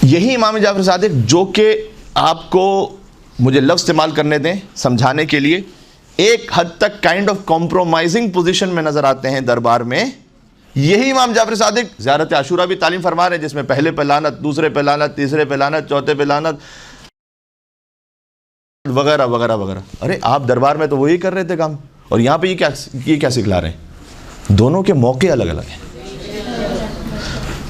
یہی امام جعفر صادق جو کہ آپ کو مجھے لفظ استعمال کرنے دیں سمجھانے کے لیے، ایک حد تک کائنڈ آف کمپرومائزنگ پوزیشن میں نظر آتے ہیں دربار میں، یہی امام جعفر صادق زیارت عاشورہ بھی تعلیم فرما رہے ہیں، جس میں پہلے پہ لعنت، دوسرے پہ لعنت، تیسرے پہ لعنت، چوتھے پہ لعنت وغیرہ وغیرہ وغیرہ. ارے آپ دربار میں تو وہی کر رہے تھے کام، اور یہاں پہ یہ کیا سکھلا رہے ہیں؟ دونوں کے موقع الگ الگ ہیں.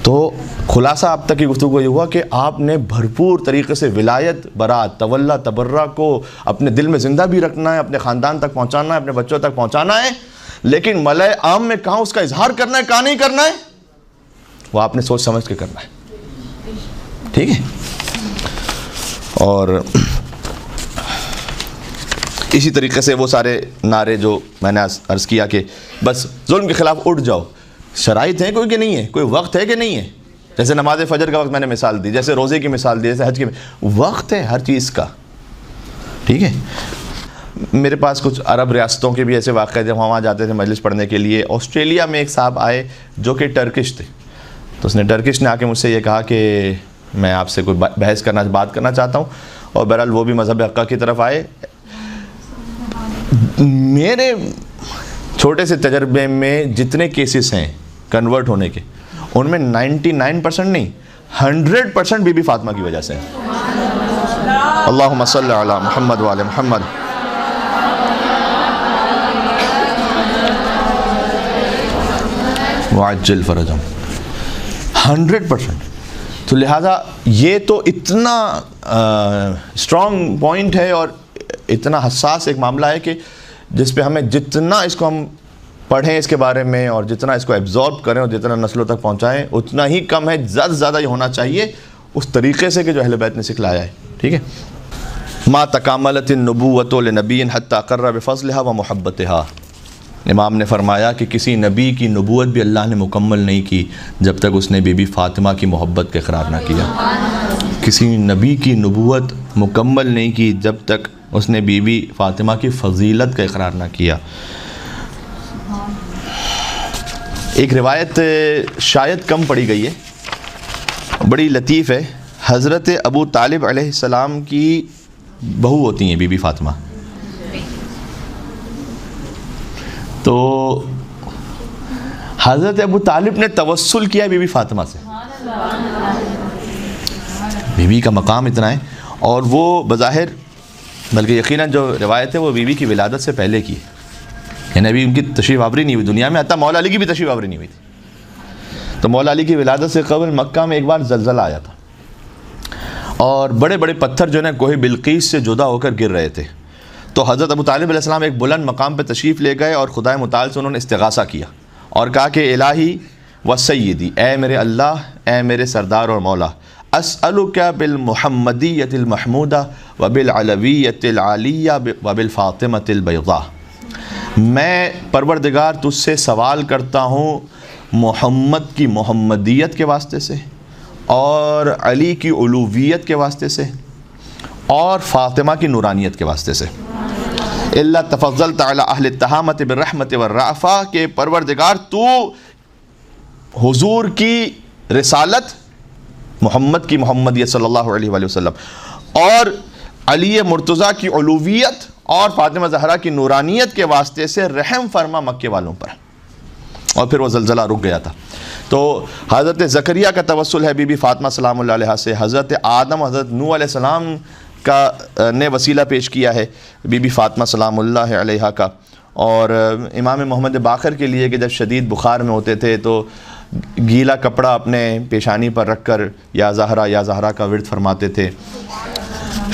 تو خلاصہ اب تک کی گفتگو یہ ہوا کہ آپ نے بھرپور طریقے سے ولایت، برات، تولا، تبرہ کو اپنے دل میں زندہ بھی رکھنا ہے، اپنے خاندان تک پہنچانا ہے، اپنے بچوں تک پہنچانا ہے، لیکن ملأ عام میں کہاں اس کا اظہار کرنا ہے، کہاں نہیں کرنا ہے، وہ آپ نے سوچ سمجھ کے کرنا ہے. ٹھیک ہے. اور اسی طریقے سے وہ سارے نعرے جو میں نے عرض کیا کہ بس ظلم کے خلاف اٹھ جاؤ، شرائط ہیں کوئی کہ نہیں ہے، کوئی وقت ہے کہ نہیں ہے. جیسے نماز فجر کا وقت میں نے مثال دی، جیسے روزے کی مثال دی، جیسے حج کی وقت ہے ہر چیز کا. ٹھیک ہے. میرے پاس کچھ عرب ریاستوں کے بھی ایسے واقعے جب وہاں جاتے تھے مجلس پڑھنے کے لیے. آسٹریلیا میں ایک صاحب آئے جو کہ ٹرکش تھے، تو اس نے ٹرکش نے آ کے مجھ سے یہ کہا کہ میں آپ سے کوئی بحث کرنا، بات کرنا چاہتا ہوں. اور بہرحال وہ بھی مذہب حقہ کی طرف آئے. میرے چھوٹے سے تجربے میں جتنے کیسز ہیں کنورٹ ہونے کے، ان میں 99% نہیں 100% بی بی فاطمہ کی وجہ سے ہیں. اللہم صلی علی محمد وعلی محمد. وعجل فرجہم. 100%. تو لہٰذا یہ تو اتنا اسٹرانگ پوائنٹ ہے اور اتنا حساس ایک معاملہ ہے کہ جس پہ ہمیں جتنا اس کو ہم پڑھیں اس کے بارے میں اور جتنا اس کو ایبزارب کریں اور جتنا نسلوں تک پہنچائیں اتنا ہی کم ہے. زیادہ سے زیادہ یہ ہونا چاہیے اس طریقے سے کہ جو اہل بیت نے سکھلایا ہے. ٹھیک ہے. ما تکاملت النبوۃ لنبی حتی اقر بفضلها و محبتها. امام نے فرمایا کہ کسی نبی کی نبوت بھی اللہ نے مکمل نہیں کی جب تک اس نے بی بی فاطمہ کی محبت کا اقرار نہ کیا. کسی نبی کی نبوت مکمل نہیں کی جب تک اس نے بی بی فاطمہ کی فضیلت کا اقرار نہ کیا. ایک روایت شاید کم پڑھی گئی ہے، بڑی لطیف ہے. حضرت ابو طالب علیہ السلام کی بہو ہوتی ہیں بی بی فاطمہ. تو حضرت ابو طالب نے توسل کیا بی بی فاطمہ سے. بی بی کا مقام اتنا ہے، اور وہ بظاہر بلکہ یقیناً جو روایت ہے وہ بی بی کی ولادت سے پہلے کی، یعنی ابھی ان کی تشریف آوری نہیں ہوئی دنیا میں، حتیٰ مولا علی کی بھی تشریف آوری نہیں ہوئی تھی. تو مولا علی کی ولادت سے قبل مکہ میں ایک بار زلزلہ آیا تھا، اور بڑے بڑے پتھر جو ہے کوہ بلقیس سے جدا ہو کر گر رہے تھے. تو حضرت ابو طالب علیہ السلام ایک بلند مقام پہ تشریف لے گئے اور خدائے متعال سے انہوں نے استغاثہ کیا اور کہا کہ الہی و سیدی، اے میرے اللہ، اے میرے سردار اور مولا، اسألک بالمحمدیۃ المحمودہ وبالعلویۃ العالیہ وبالفاطمۃ البیضاء. میں پروردگار تجھ سے سوال کرتا ہوں محمد کی محمدیت کے واسطے سے اور علی کی علویت کے واسطے سے اور فاطمہ کی نورانیت کے واسطے سے. اللہ تفضلت علی اہل التہامۃ بالرحمۃ والرأفہ، کہ پروردگار تو حضور کی رسالت، محمد کی محمدیت صلی اللہ علیہ وآلہ وسلم اور علی مرتضیٰ کی علویت اور فاطمہ زہرا کی نورانیت کے واسطے سے رحم فرما مکے والوں پر. اور پھر وہ زلزلہ رک گیا تھا. تو حضرت زکریہ کا توسل ہے بی بی فاطمہ سلام اللہ علیہ سے. حضرت آدم، حضرت نوح علیہ السلام کا نے وسیلہ پیش کیا ہے بی بی فاطمہ سلام اللہ علیہ کا. اور امام محمد باقر کے لیے کہ جب شدید بخار میں ہوتے تھے تو گیلا کپڑا اپنے پیشانی پر رکھ کر یا زہرا کا ورد فرماتے تھے.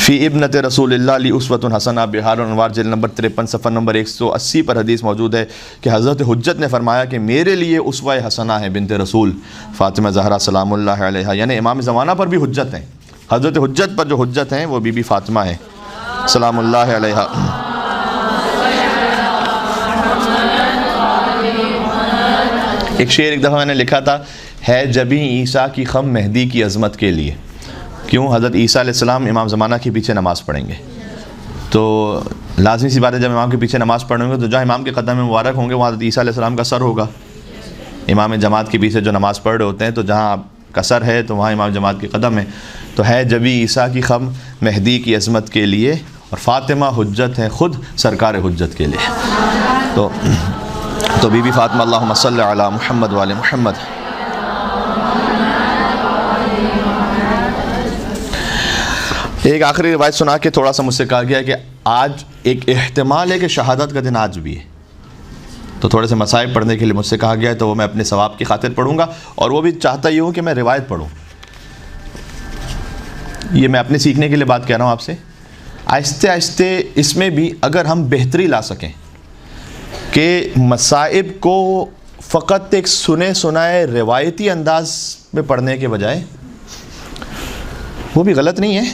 فی ابنت رسول اللہ لی اسوۃ حسنہ بہار الانوار جلد نمبر 53 صفحہ نمبر 180 پر حدیث موجود ہے کہ حضرت حجت نے فرمایا کہ میرے لیے اسوہ حسنہ ہے بنت رسول فاطمہ زہرا سلام اللہ علیہا، یعنی امام زمانہ پر بھی حجت ہیں، حضرت حجت پر جو حجت ہیں وہ بی بی فاطمہ ہیں سلام اللہ علیہا۔ ایک شعر ایک دفعہ میں نے لکھا تھا، ہے جبیں عیسیٰ کی خم مہدی کی عظمت کے لیے، کیوں حضرت عیسیٰ علیہ السلام امام زمانہ کے پیچھے نماز پڑھیں گے، تو لازمی سی بات ہے جب امام کے پیچھے نماز پڑھیں گے تو جہاں امام کے قدم مبارک ہوں گے وہاں حضرت عیسیٰ علیہ السلام کا سر ہوگا۔ امام جماعت کے پیچھے جو نماز پڑھ رہے ہوتے ہیں تو جہاں آپ کا سر ہے تو وہاں امام جماعت کے قدم ہے، تو ہے جبیں عیسیٰ کی خم مہدی کی عظمت کے لیے، اور فاطمہ حجت ہے خود سرکار حجت کے لیے۔ تو بی بی فاطمہ اللہم صلی علی محمد وآل محمد۔ ایک آخری روایت سنا کے تھوڑا سا مجھ سے کہا گیا کہ آج ایک احتمال ہے کہ شہادت کا دن آج بھی ہے، تو تھوڑے سے مصائب پڑھنے کے لیے مجھ سے کہا گیا ہے، تو وہ میں اپنے ثواب کی خاطر پڑھوں گا، اور وہ بھی چاہتا یہ ہوں کہ میں روایت پڑھوں۔ یہ میں اپنے سیکھنے کے لیے بات کہہ رہا ہوں آپ سے، آہستہ آہستہ اس میں بھی اگر ہم بہتری لا سکیں کہ مصائب کو فقط ایک سنے سنائے روایتی انداز میں پڑھنے کے بجائے، وہ بھی غلط نہیں ہے،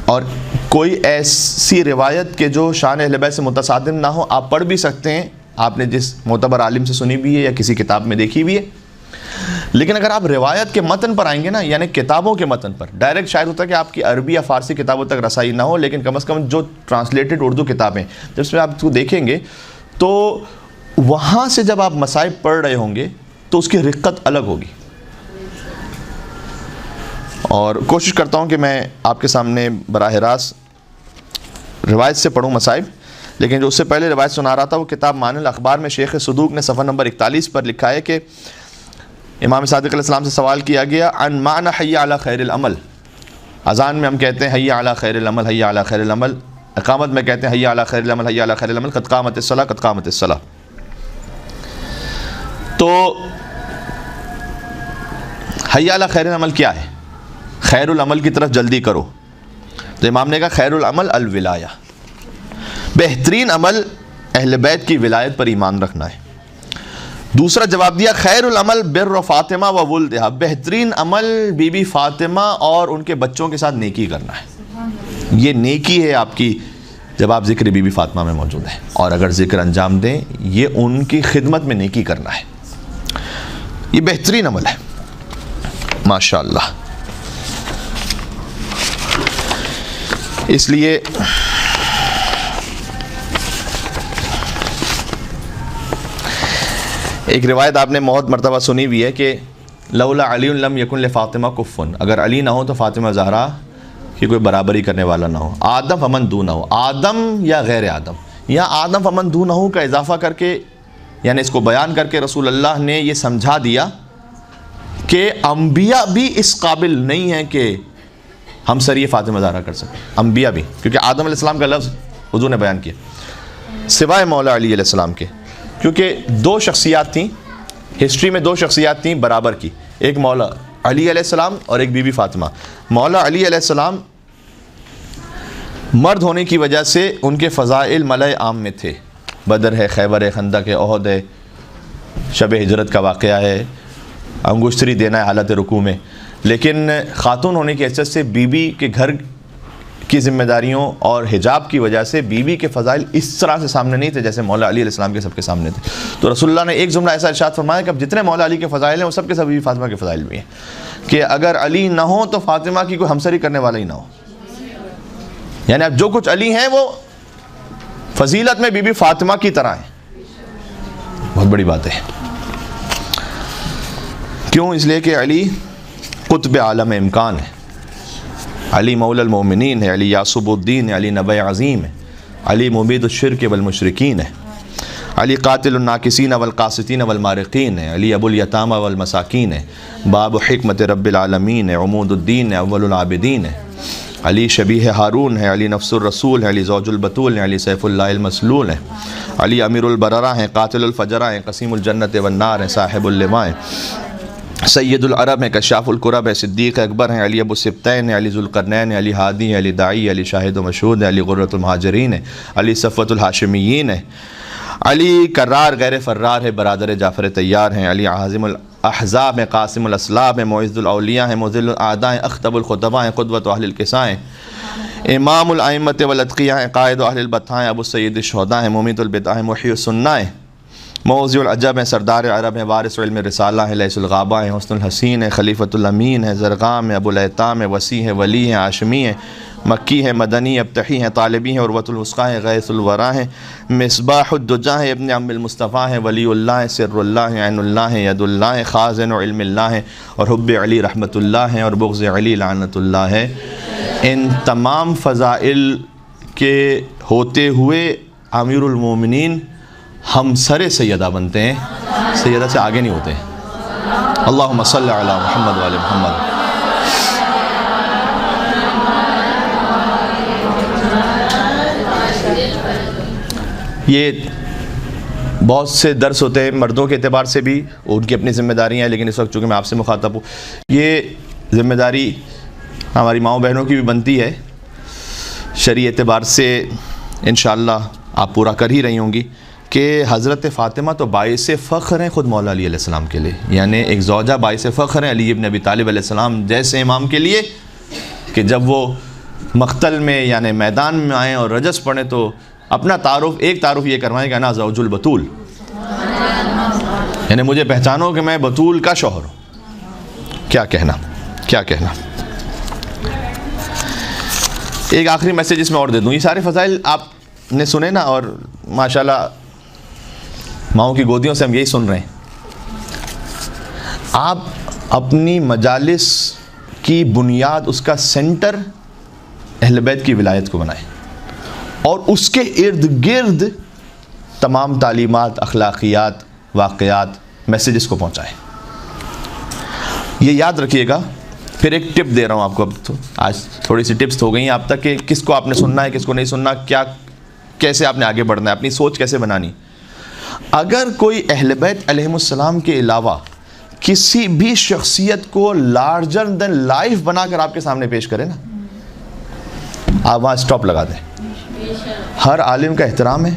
اور کوئی ایسی روایت کہ جو شان اہل بیت سے متصادم نہ ہو آپ پڑھ بھی سکتے ہیں، آپ نے جس معتبر عالم سے سنی بھی ہے یا کسی کتاب میں دیکھی بھی ہے، لیکن اگر آپ روایت کے متن پر آئیں گے نا، یعنی کتابوں کے متن پر ڈائریکٹ، شاید ہوتا ہے کہ آپ کی عربی یا فارسی کتابوں تک رسائی نہ ہو، لیکن کم از کم جو ٹرانسلیٹڈ اردو کتابیں جب اس میں آپ کو دیکھیں گے تو وہاں سے جب آپ مصائب پڑھ رہے ہوں گے تو اس کی رقت الگ ہوگی۔ اور کوشش کرتا ہوں کہ میں آپ کے سامنے براہ راست روایت سے پڑھوں مصائب، لیکن جو اس سے پہلے روایت سنا رہا تھا وہ کتاب معانی الاخبار میں شیخ صدوق نے صفحہ نمبر 41 پر لکھا ہے کہ امام صادق علیہ السلام سے سوال کیا گیا عن معنی حی علی خیر العمل۔ اذان میں ہم کہتے ہیں حی علی خیر العمل، حی علی خیر العمل، اقامت میں کہتے ہیں حی علی خیر العمل، حی علی خیر العمل، قد قامت الصلاۃ، قد قامت الصلاۃ۔ تو حی علی خیر العمل کیا ہے؟ خیر العمل کی طرف جلدی کرو، تو امام نے کہا خیر العمل الولایہ، بہترین عمل اہل بیت کی ولایت پر ایمان رکھنا ہے۔ دوسرا جواب دیا خیر العمل بر فاطمہ و ولدہا، بہترین عمل بی بی فاطمہ اور ان کے بچوں کے ساتھ نیکی کرنا ہے، یہ نیکی ہے آپ کی جب آپ ذکر بی بی فاطمہ میں موجود ہیں، اور اگر ذکر انجام دیں یہ ان کی خدمت میں نیکی کرنا ہے، یہ بہترین عمل ہے ماشاءاللہ۔ اس لیے ایک روایت آپ نے بہت مرتبہ سنی ہوئی ہے کہ لولا علی لم یکن لفاطمہ کفن، اگر علی نہ ہو تو فاطمہ زہرا کی کوئی برابری کرنے والا نہ ہو، آدم فمن دونہ، آدم یا غیر آدم، یا آدم فمن دونہ کا اضافہ کر کے، یعنی اس کو بیان کر کے رسول اللہ نے یہ سمجھا دیا کہ انبیاء بھی اس قابل نہیں ہیں کہ ہم سر یہ فاطمہ زہرا کر سکیں، انبیاء بھی، کیونکہ آدم علیہ السلام کا لفظ حضور نے بیان کیا سوائے مولا علی علیہ السلام کے، کیونکہ دو شخصیات تھیں ہسٹری میں، دو شخصیات تھیں برابر کی، ایک مولا علی علیہ السلام اور ایک بی بی فاطمہ۔ مولا علی علیہ السلام مرد ہونے کی وجہ سے ان کے فضائل ملأ عام میں تھے، بدر ہے، خیبر ہے، خندق ہے، احد ہے، شب ہجرت کا واقعہ ہے، انگشتری دینا ہے حالت رکوع میں، لیکن خاتون ہونے کی حیثیت سے بی بی کے گھر کی ذمہ داریوں اور حجاب کی وجہ سے بی بی کے فضائل اس طرح سے سامنے نہیں تھے جیسے مولا علی علیہ السلام کے سب کے سامنے تھے۔ تو رسول اللہ نے ایک جملہ ایسا ارشاد فرمایا کہ اب جتنے مولا علی کے فضائل ہیں وہ سب کے سب بی بی فاطمہ کے فضائل بھی ہیں، کہ اگر علی نہ ہو تو فاطمہ کی کوئی ہمسری کرنے والا ہی نہ ہو، یعنی اب جو کچھ علی ہیں وہ فضیلت میں بی بی فاطمہ کی طرح ہیں، بہت بڑی بات ہے۔ کیوں؟ اس لیے کہ علی قطب عالم امکان ہے، علی مولا المومنین ہے، علی یاسب الدین ہے، علی نبی عظیم ہے، علی مبید الشرک والمشرکین ہے، علی قاتل الناکسین والقاسطین والمارقین ہے، علی ابو الیتامى والمساکین ہے، باب حکمت رب العالمین ہے، عمود الدین ہے، اول العابدین ہے، علی شبیہ ہارون ہے، علی نفس الرسول ہے، علی زوج البتول ہے، علی سیف اللہ المسلول ہے، علی امیر البررہ ہیں، قاتل الفجرہ ہیں، قسیم الجنت والنار ہیں، صاحب اللواء ہیں، سید العرب ہیں، کشاف القرب ہے، صدیق اکبر ہیں، علی ابو السبتین ہیں، علی ذوالقرنین ہیں، علی ہادی ہیں، علی داعی، علی شاہد و مشہود ہیں، علی غرۃ المہاجرین ہیں، علی صفوۃ الہاشمیین ہیں، علی کرار غیر فرار ہے، برادر جعفر طیار ہیں، علی عازم الاحزاب ہیں، قاسم الاسلاب ہیں، معز الاولیاء ہیں، مذل الاعداء ہیں، اخطب الخطباء ہیں، قدوۃ اہل القصاء ہیں، امام الائمۃ والاتقیاء ہیں، قائد اہل البطحاء ہیں، ابو السید الشہداء ہیں، ممیت البدع ہیں، محی السنہ ہیں، موضع العجب ہیں، سردار عرب ہیں، وارث علم رسالہ ہیں، لیث الغابہ ہیں، حسن الحسین ہیں، خلیفۃ الامین ہیں، زرغام ہیں، ابو الیتام ہیں، وسیع ہیں، ولی ہیں، ہاشمی ہیں، مکی ہیں، مدنی، ابتحی ہیں، طالبی ہیں، عروۃ الوثقیٰ ہیں، غیث الورا ہیں، مصباح الدجا ہیں، ابن عم المصطفیٰ ہیں، ولی اللہ ہیں، سر اللہ ہیں، عین اللہ ہیں، ید اللہ ہیں، خازن علم اللہ ہیں، اور حب علی رحمۃ اللہ ہیں، اور بغض علی لعنت اللہ ہے۔ ان تمام فضائل کے ہوتے ہوئے امیر المومنین ہم سر سیدہ بنتے ہیں، سیدہ سے آگے نہیں ہوتے ہیں۔ اللہم صلی علی محمد وعلی محمد۔ یہ بہت سے درس ہوتے ہیں مردوں کے اعتبار سے بھی، ان کی اپنی ذمہ داریاں ہیں، لیکن اس وقت چونکہ میں آپ سے مخاطب ہوں، یہ ذمہ داری ہماری ماؤں بہنوں کی بھی بنتی ہے، شرعی اعتبار سے انشاءاللہ آپ پورا کر ہی رہی ہوں گی، کہ حضرت فاطمہ تو باعث فخر ہیں خود مولا علی علیہ السلام کے لیے، یعنی ایک زوجہ باعث فخر ہیں علی ابن ابی طالب علیہ السلام جیسے امام کے لیے، کہ جب وہ مقتل میں یعنی میدان میں آئیں اور رجس پڑھیں تو اپنا ایک تعارف یہ کروائیں کہ انا زوج البتول، یعنی مجھے پہچانو کہ میں بتول کا شوہر ہوں۔ کیا کہنا، کیا کہنا۔ ایک آخری میسیج اس میں اور دے دوں، یہ سارے فضائل آپ نے سنے نا، اور ماشاءاللہ ماؤں کی گودیوں سے ہم یہی سن رہے ہیں۔ آپ اپنی مجالس کی بنیاد، اس کا سینٹر اہل بیت کی ولایت کو بنائیں، اور اس کے ارد گرد تمام تعلیمات، اخلاقیات، واقعات، میسیجز کو پہنچائیں۔ یہ یاد رکھیے گا۔ پھر ایک ٹپ دے رہا ہوں آپ کو، اب تو آج تھوڑی سی ٹپس ہو گئی ہیں آپ تک کہ کس کو آپ نے سننا ہے، کس کو نہیں سننا، کیسے آپ نے آگے بڑھنا ہے، اپنی سوچ کیسے بنانی۔ اگر کوئی اہل بیت علیہم السلام کے علاوہ کسی بھی شخصیت کو لارجر دین لائف بنا کر آپ کے سامنے پیش کرے نا، آپ وہاں سٹاپ لگا دیں۔ ہر عالم کا احترام ہے،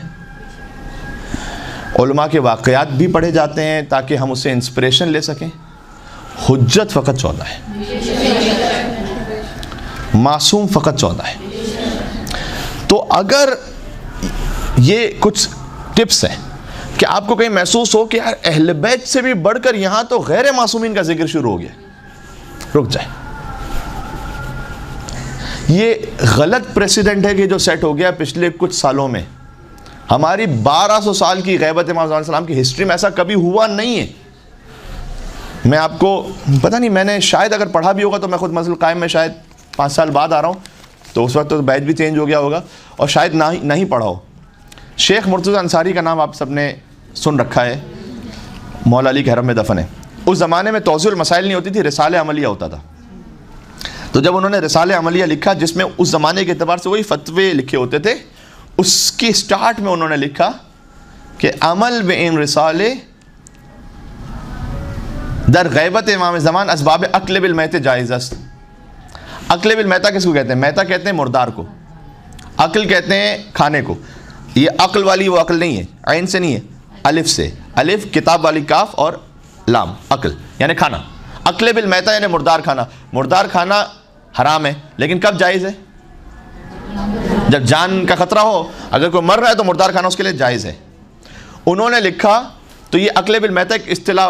علماء کے واقعات بھی پڑھے جاتے ہیں تاکہ ہم اسے انسپریشن لے سکیں۔ حجت فقط 14 ہے، معصوم فقط 14 ہے۔ تو اگر یہ کچھ ٹپس ہیں کہ آپ کو کہیں محسوس ہو کہ یار اہل بیت سے بھی بڑھ کر یہاں تو غیر معصومین کا ذکر شروع ہو گیا، رک جائیں۔ یہ غلط پریسیڈنٹ ہے کہ جو سیٹ ہو گیا پچھلے کچھ سالوں میں۔ ہماری 1200 سال کی غیبت امام علیہ السلام کی ہسٹری میں ایسا کبھی ہوا نہیں ہے۔ میں آپ کو پتہ نہیں، میں نے شاید اگر پڑھا بھی ہوگا تو میں خود مسجد القائم میں شاید 5 سال بعد آ رہا ہوں، تو اس وقت تو بیچ بھی چینج ہو گیا ہوگا، اور شاید نہ ہی پڑھا ہو۔ شیخ مرتضی انصاری کا نام آپ سب نے سن رکھا ہے، مولا علی کے حرم میں دفن ہے۔ اس زمانے میں توضیح المسائل نہیں ہوتی تھی، رسالہ عملیہ ہوتا تھا۔ تو جب انہوں نے رسالہ عملیہ لکھا، جس میں اس زمانے کے اعتبار سے وہی فتوے لکھے ہوتے تھے، اس کی سٹارٹ میں انہوں نے لکھا کہ عمل بِإِن رسالے در غیبت امام زمان اسباب عقل بالمیت جائز است۔ عقل بالمیتہ کس کو کہتے ہیں؟ میتہ کہتے ہیں مردار کو، عقل کہتے ہیں کھانے کو۔ یہ عقل والی وہ عقل نہیں ہے، عین سے نہیں ہے، الف سے، الف کتاب والی کاف اور لام، عقل یعنی کھانا۔ عقل بالمیتہ یعنی مردار کھانا۔ مردار کھانا حرام ہے، لیکن کب جائز ہے؟ جب جان کا خطرہ ہو، اگر کوئی مر رہا ہے تو مردار کھانا اس کے لیے جائز ہے۔ انہوں نے لکھا، تو یہ عقل بالمیتہ ایک اصطلاح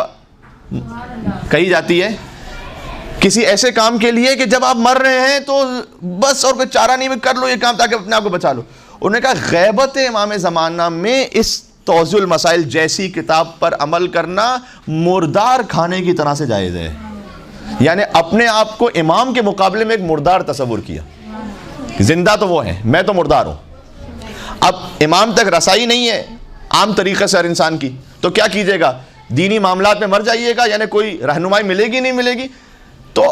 کہی جاتی ہے کسی ایسے کام کے لیے کہ جب آپ مر رہے ہیں تو بس اور کوئی چارہ نہیں، کر لو یہ کام تاکہ اپنے آپ کو بچا لو۔ انہوں نے کہا غیبت امام زمانہ میں اس توضیح المسائل جیسی کتاب پر عمل کرنا مردار کھانے کی طرح سے جائز ہے، یعنی اپنے آپ کو امام کے مقابلے میں ایک مردار تصور کیا۔ زندہ تو وہ ہیں، میں تو مردار ہوں۔ اب امام تک رسائی نہیں ہے عام طریقے سے ہر انسان کی، تو کیا کیجیے گا؟ دینی معاملات میں مر جائیے گا، یعنی کوئی رہنمائی ملے گی نہیں ملے گی۔ تو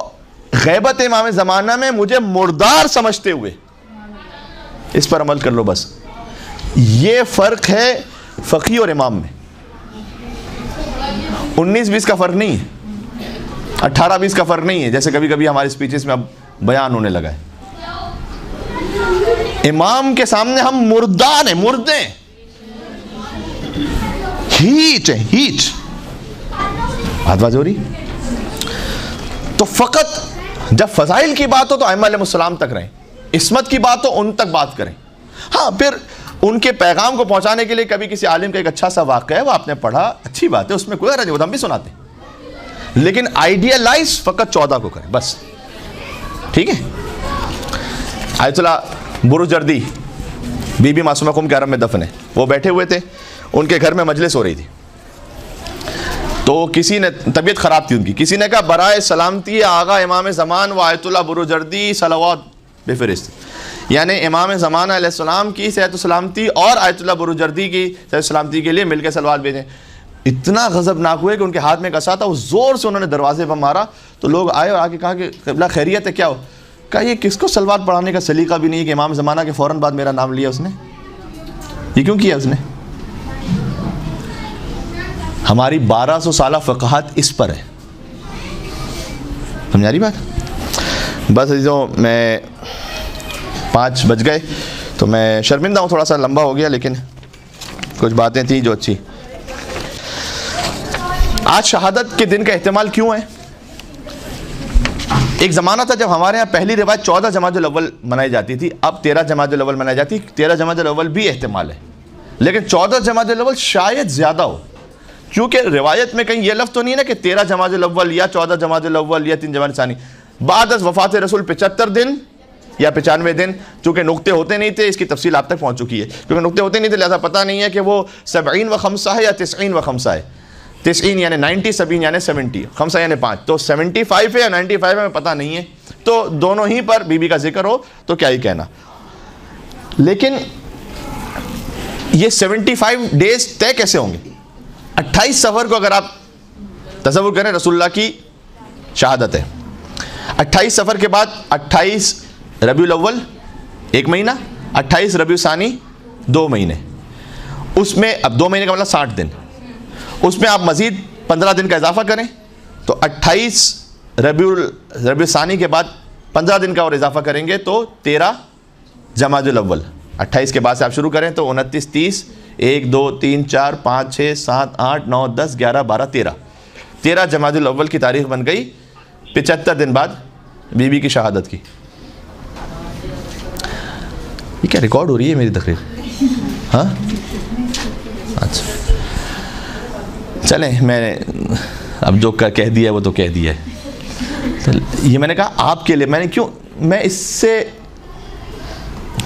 غیبت امام زمانہ میں مجھے مردار سمجھتے ہوئے اس پر عمل کر لو بس۔ یہ فرق ہے فقیہ اور امام میں، 19-20 کا فرق نہیں ہے۔ 18-20 کا فرق نہیں ہے جیسے کبھی کبھی ہماری اسپیچز میں اب بیان ہونے لگا ہے. امام کے سامنے ہم مردان ہیں, مردے, ہیٹ ہے, ہیٹ. بات واضح ہو رہی؟ تو فقط جب فضائل کی بات ہو تو ائمہ علیہ السلام تک رہیں, عصمت کی بات ہو ان تک بات کریں. ہاں پھر ان کے پیغام کو پہنچانے کے لیے کبھی کسی عالم کا ایک اچھا سا واقعہ ہے وہ آپ نے پڑھا, اچھی بات ہے, اس میں کوئی حرج نہیں, ہم بھی سناتے ہیں, لیکن آئیڈیالائز فقط 14 کو کریں بس. ٹھیک ہے. آیت اللہ بروجردی بی بی معصومہ قم کے حرم میں دفن ہے, وہ بیٹھے ہوئے تھے, ان کے گھر میں مجلس ہو رہی تھی, تو کسی نے, طبیعت خراب تھی ان کی, کسی نے کہا برائے سلامتی آغا امام زمان و آیت اللہ بروجردی صلوات بفرست, یعنی امام زمان علیہ السلام کی صحت و سلامتی اور آیت اللہ بروجردی کی صحت و سلامتی کے لیے مل کے صلوات بھیجیں. اتنا غضبناک ہوئے کہ ان کے ہاتھ میں کسا تھا, وہ زور سے انہوں نے دروازے پر مارا, تو لوگ آئے اور آ کے کہا کہ قبلہ خیریت ہے, کیا ہو؟ کہا یہ کس کو سلوات پڑھانے کا سلیقہ بھی نہیں ہے کہ امام زمانہ کے فوراً بعد میرا نام لیا اس نے, یہ کیوں کیا اس نے؟ ہماری 1200 سالہ فقاہت اس پر ہے. سمجھا رہی بات؟ بس عزیزوں, میں 5 بج گئے تو میں شرمندہ ہوں, تھوڑا سا لمبا ہو گیا, لیکن کچھ باتیں تھیں جو اچھی. آج شہادت کے دن کا احتمال کیوں ہے؟ ایک زمانہ تھا جب ہمارے ہاں پہلی روایت 14 جمادی الاول منائی جاتی تھی, اب 13 جمادی الاول منائی جاتی. 13 جمادی الاول بھی احتمال ہے, لیکن 14 جمادی الاول شاید زیادہ ہو, کیونکہ روایت میں کہیں یہ لفظ تو نہیں ہے نا کہ 13 جمادی الاول یا 14 جمادی الاول یا 3 جمادی ثانی. بعد از وفات رسول 75 دن یا 95 دن, چونکہ نقطے ہوتے نہیں تھے, اس کی تفصیل آپ تک پہنچ چکی ہے, کیونکہ نقطے ہوتے نہیں تھے لہذا پتہ نہیں ہے کہ وہ 70 و خمسہ ہے یا 90 و خمسہ ہے. 90 یعنی 90, 70 یعنی 70, خمسہ یعنی 5, تو 75 ہے یا 95 ہے, ہمیں پتہ نہیں ہے. تو دونوں ہی پر بی بی کا ذکر ہو تو کیا ہی کہنا. لیکن یہ 75 ڈیز طے کیسے ہوں گے؟ 28 صفر کو اگر آپ تصور کریں, رسول اللہ کی شہادت ہے, 28 صفر کے بعد 28 ربیع الاول 1 مہینہ, 28 ربیع ثانی 2 مہینے, اس میں اب 2 مہینے کا مطلب 60 دن, اس میں آپ مزید 15 دن کا اضافہ کریں تو 28 ربیع ثانی کے بعد 15 دن کا اور اضافہ کریں گے تو 13 جمادی الاول. 28 کے بعد سے آپ شروع کریں تو 29, 30, 1, 2, 3, 4, 5, 6, 7, 8, 9, 10, 11, 12, 13 جمادی الاول کی تاریخ بن گئی 75 دن بعد بی بی کی شہادت کی. یہ کیا ریکارڈ ہو رہی ہے میری تقریر؟ ہاں اچھا چلیں, میں نے اب جو کہہ دیا وہ تو کہہ دیا ہے. یہ میں نے کہا آپ کے لیے, میں نے کیوں, میں اس سے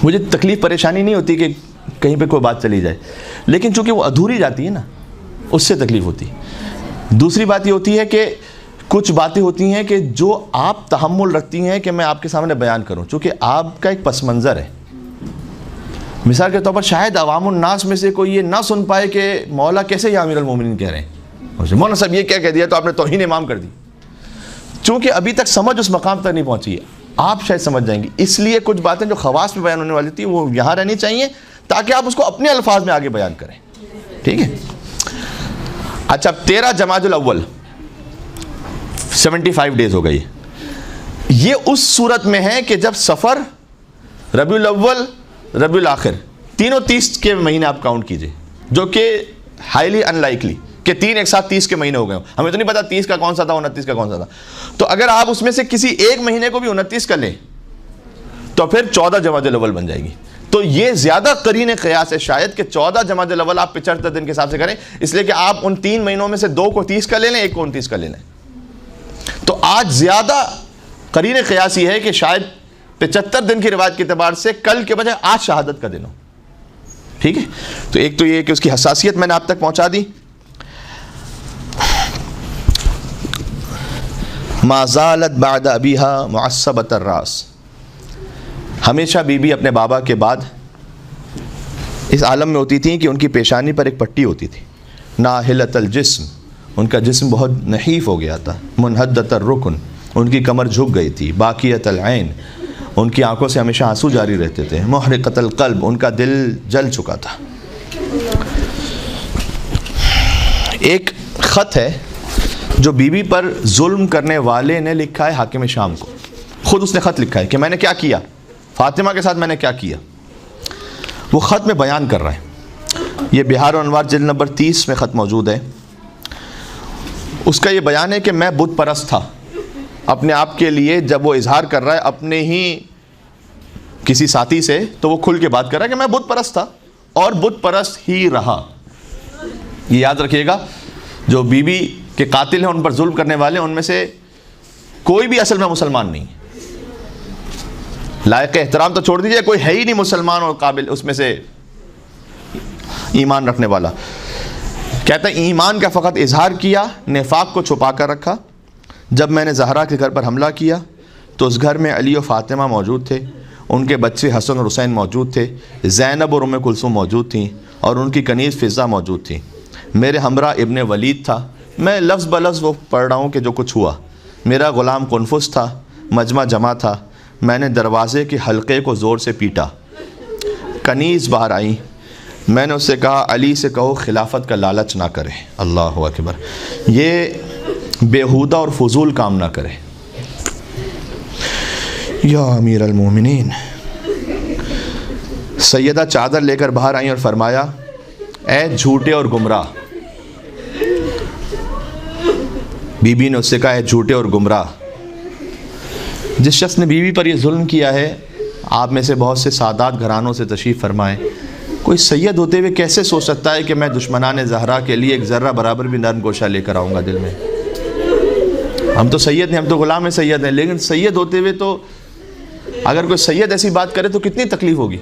مجھے تکلیف پریشانی نہیں ہوتی کہ کہیں پہ کوئی بات چلی جائے, لیکن چونکہ وہ ادھوری جاتی ہے نا, اس سے تکلیف ہوتی. دوسری بات یہ ہوتی ہے کہ کچھ باتیں ہوتی ہیں کہ جو آپ تحمل رکھتی ہیں کہ میں آپ کے سامنے بیان کروں, چونکہ آپ کا ایک پس منظر ہے. مثال کے طور پر شاید عوام الناس میں سے کوئی یہ نہ سن پائے کہ مولا کیسے یا امیر المومنین کہہ رہے ہیں, مولانا صاحب یہ کیا کہہ دیا, تو آپ نے توہین امام کر دی. چونکہ ابھی تک سمجھ اس مقام تک نہیں پہنچی ہے, آپ شاید سمجھ جائیں گے, اس لیے کچھ باتیں جو خواص میں بیان ہونے والی تھی وہ یہاں رہنی چاہیے تاکہ آپ اس کو اپنے الفاظ میں آگے بیان کریں. ٹھیک ہے. اچھا, 13 جمادی الاول 75 ڈیز ہو گئی. یہ اس صورت میں ہے کہ جب سفر, ربیع الاول, ربیع الاخر تینوں 30 کے مہینے آپ کاؤنٹ کیجئے, جو کہ ہائیلی ان لائکلی کہ 3 ایک ساتھ 30 کے مہینے ہو گئے ہوں. ہمیں تو نہیں پتا 30 کا کون سا تھا, 29 کا کون سا تھا. تو اگر آپ اس میں سے کسی ایک مہینے کو بھی 29 کا لیں تو پھر 14 جمادی الاول بن جائے گی. تو یہ زیادہ قرین قیاس ہے شاید کہ 14 جمادی الاول آپ 75 دن کے حساب سے کریں, اس لیے کہ آپ ان 3 مہینوں میں سے 2 کو 30 کا لے لیں, 1 کو 29 کا لے لیں. تو آج زیادہ قرین قیاسی ہے کہ شاید 75 دن کی روایت کے اعتبار سے کل کے بجائے آج شہادت کا دن ہو. ٹھیک ہے. تو ایک تو یہ کہ اس کی حساسیت میں نے آپ تک پہنچا دی. ما زالت بعد ابیہا معصبۃ الراس, ہمیشہ بی بی اپنے بابا کے بعد اس عالم میں ہوتی تھیں کہ ان کی پیشانی پر ایک پٹی ہوتی تھی. ناہلۃ الجسم, ان کا جسم بہت نحیف ہو گیا تھا. منحدۃ الرکن, ان کی کمر جھک گئی تھی. باقیۃ العین, ان کی آنکھوں سے ہمیشہ آنسو جاری رہتے تھے. محرقۃ القلب, ان کا دل جل چکا تھا. ایک خط ہے جو بیوی پر ظلم کرنے والے نے لکھا ہے حاکم شام کو، خود اس نے خط لکھا ہے کہ میں نے کیا کیا، فاطمہ کے ساتھ میں نے کیا کیا، وہ خط میں بیان کر رہا ہے۔ یہ بہار انوار جلد نمبر 30 میں خط موجود ہے۔ اس کا یہ بیان ہے کہ میں بت پرست تھا اپنے آپ کے لیے، جب وہ اظہار کر رہا ہے اپنے ہی کسی ساتھی سے تو وہ کھل کے بات کر رہا ہے کہ میں بت پرست تھا اور بت پرست ہی رہا۔ یہ یاد رکھیے گا، جو بیوی کے قاتل ہیں، ان پر ظلم کرنے والے ہیں، ان میں سے کوئی بھی اصل میں مسلمان نہیں، لائق احترام تو چھوڑ دیجئے، کوئی ہے ہی نہیں مسلمان اور قابل اس میں سے ایمان رکھنے والا۔ کہتا ہے ایمان کا فقط اظہار کیا، نفاق کو چھپا کر رکھا۔ جب میں نے زہرا کے گھر پر حملہ کیا تو اس گھر میں علی و فاطمہ موجود تھے، ان کے بچے حسن اور حسین موجود تھے، زینب اور ام کلثوم موجود تھیں اور ان کی کنیز فضہ موجود تھی۔ میرے ہمراہ ابن ولید تھا۔ میں لفظ بلفظ وہ پڑھ رہا ہوں کہ جو کچھ ہوا۔ میرا غلام قنفس تھا، مجمع جمع تھا۔ میں نے دروازے کے حلقے کو زور سے پیٹا، کنیز باہر آئیں۔ میں نے اس سے کہا علی سے کہو خلافت کا لالچ نہ کرے۔ اللہ اکبر، یہ بیہودہ اور فضول کام نہ کرے۔ یا امیر المومنین، سیدہ چادر لے کر باہر آئیں اور فرمایا اے جھوٹے اور گمراہ۔ بی بی نے اس سے کہا اے جھوٹے اور گمراہ۔ جس شخص نے بیوی پر یہ ظلم کیا ہے، آپ میں سے بہت سے سادات گھرانوں سے تشریف فرمائیں، کوئی سید ہوتے ہوئے کیسے سوچ سکتا ہے کہ میں دشمنان زہرا کے لیے ایک ذرہ برابر بھی نرم گوشہ لے کر آؤں گا دل میں؟ ہم تو سید ہیں، ہم تو غلام سید ہیں، لیکن سید ہوتے ہوئے تو اگر کوئی سید ایسی بات کرے تو کتنی تکلیف ہوگی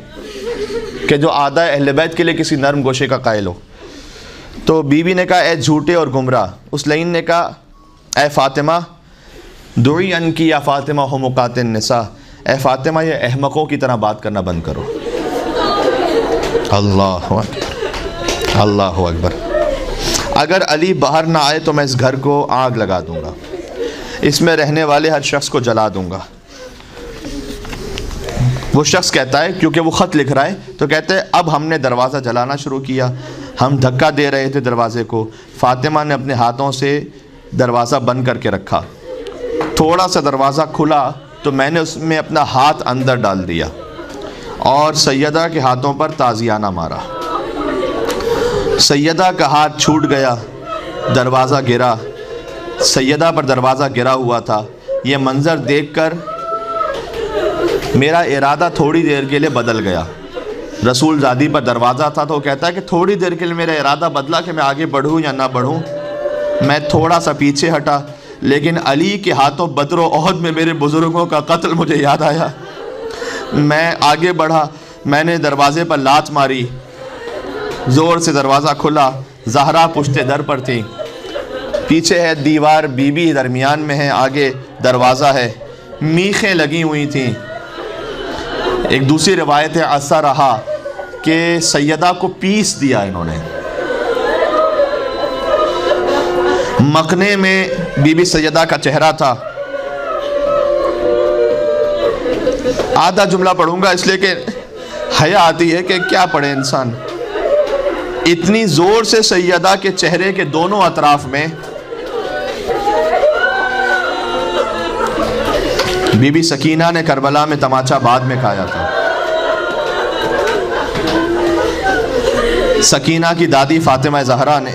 کہ جو آدھا اہل بیت کے لیے کسی نرم گوشے کا قائل ہو۔ تو بیوی نے کہا اے جھوٹے اور گمراہ۔ اس لعین نے کہا اے فاطمہ دعی ان کی یا فاطمہ حمقات النساء، اے فاطمہ یہ احمقوں کی طرح بات کرنا بند کرو۔ اللہ اکبر، اللہ اکبر۔ اگر علی باہر نہ آئے تو میں اس گھر کو آگ لگا دوں گا، اس میں رہنے والے ہر شخص کو جلا دوں گا۔ وہ شخص کہتا ہے، کیونکہ وہ خط لکھ رہا ہے، تو کہتے ہیں اب ہم نے دروازہ جلانا شروع کیا، ہم دھکا دے رہے تھے دروازے کو۔ فاطمہ نے اپنے ہاتھوں سے دروازہ بند کر کے رکھا، تھوڑا سا دروازہ کھلا تو میں نے اس میں اپنا ہاتھ اندر ڈال دیا اور سیدہ کے ہاتھوں پر تازیانہ مارا۔ سیدہ کا ہاتھ چھوٹ گیا، دروازہ گرا، سیدہ پر دروازہ گرا ہوا تھا۔ یہ منظر دیکھ کر میرا ارادہ تھوڑی دیر کے لیے بدل گیا۔ رسول زادی پر دروازہ تھا تو وہ کہتا ہے کہ تھوڑی دیر کے لیے میرا ارادہ بدلا کہ میں آگے بڑھوں یا نہ بڑھوں۔ میں تھوڑا سا پیچھے ہٹا، لیکن علی کے ہاتھوں بدر و احد میں میرے بزرگوں کا قتل مجھے یاد آیا۔ میں آگے بڑھا، میں نے دروازے پر لات ماری، زور سے دروازہ کھلا۔ زہرا پشت در پر تھی، پیچھے ہے دیوار، بی بی درمیان میں ہے، آگے دروازہ ہے، میخیں لگی ہوئی تھیں۔ ایک دوسری روایت ہے ایسا رہا کہ سیدہ کو پیس دیا انہوں نے۔ مکنے میں بی بی سیدہ کا چہرہ تھا۔ آدھا جملہ پڑھوں گا اس لیے کہ حیا آتی ہے کہ کیا پڑھے انسان۔ اتنی زور سے سیدہ کے چہرے کے دونوں اطراف میں بی بی سکینہ نے کربلا میں تماچا بعد میں کھایا تھا۔ سکینہ کی دادی فاطمہ زہرا نے،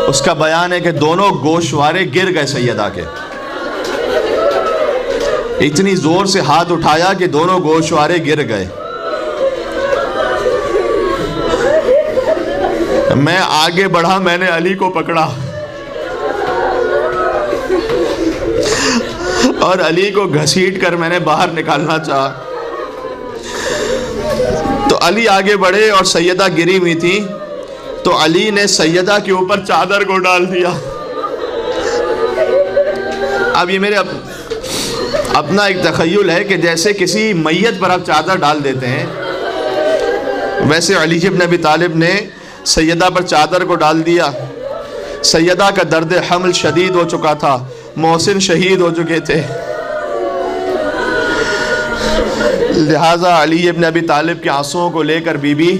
اس کا بیان ہے کہ دونوں گوشوارے گر گئے سیدہ کے، اتنی زور سے ہاتھ اٹھایا کہ دونوں گوشوارے گر گئے۔ میں آگے بڑھا، میں نے علی کو پکڑا اور علی کو گھسیٹ کر میں نے باہر نکالنا چاہا، تو علی آگے بڑھے اور سیدہ گری ہوئی تھی، تو علی نے سیدہ کے اوپر چادر کو ڈال دیا۔ اب یہ میرے اپنا ایک تخیل ہے کہ جیسے کسی میت پر آپ چادر ڈال دیتے ہیں، ویسے علی بن ابی طالب نے سیدہ پر چادر کو ڈال دیا۔ سیدہ کا درد حمل شدید ہو چکا تھا، محسن شہید ہو چکے تھے، لہٰذا علی بن ابی طالب کے آنسوؤں کو لے کر بی بی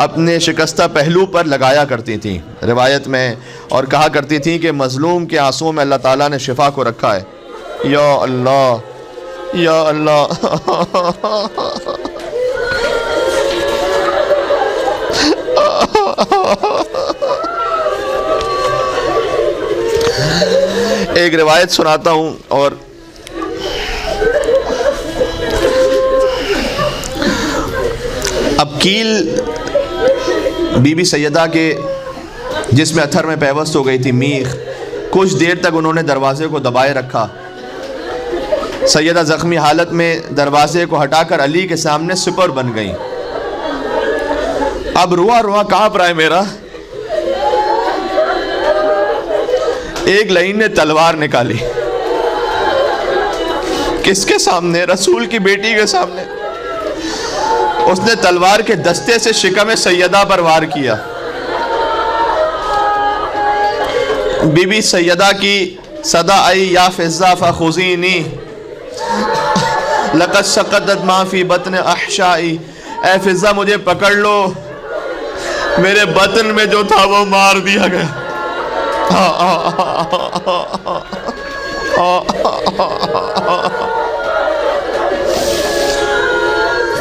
اپنے شکستہ پہلو پر لگایا کرتی تھیں روایت میں، اور کہا کرتی تھیں کہ مظلوم کے آنسوؤں میں اللہ تعالیٰ نے شفا کو رکھا ہے۔ یا اللہ یا اللہ۔ ایک روایت سناتا ہوں، اور اب کیل بی بی سیدہ کے جس میں اتھر میں پیوست ہو گئی تھی میخ، کچھ دیر تک انہوں نے دروازے کو دبائے رکھا۔ سیدہ زخمی حالت میں دروازے کو ہٹا کر علی کے سامنے سپر بن گئیں۔ اب روا روا کانپ رہا ہے میرا۔ ایک لعین نے تلوار نکالی، کس کے سامنے؟ رسول کی بیٹی کے سامنے۔ اس نے تلوار کے دستے سے شکم سیدہ پر وار کیا۔ بی بی سیدہ کی صدا آئی، یا فضہ فخذینی لقد سقطت ما فی بطن احشائی، اے فضہ مجھے پکڑ لو، میرے بطن میں جو تھا وہ مار دیا گیا۔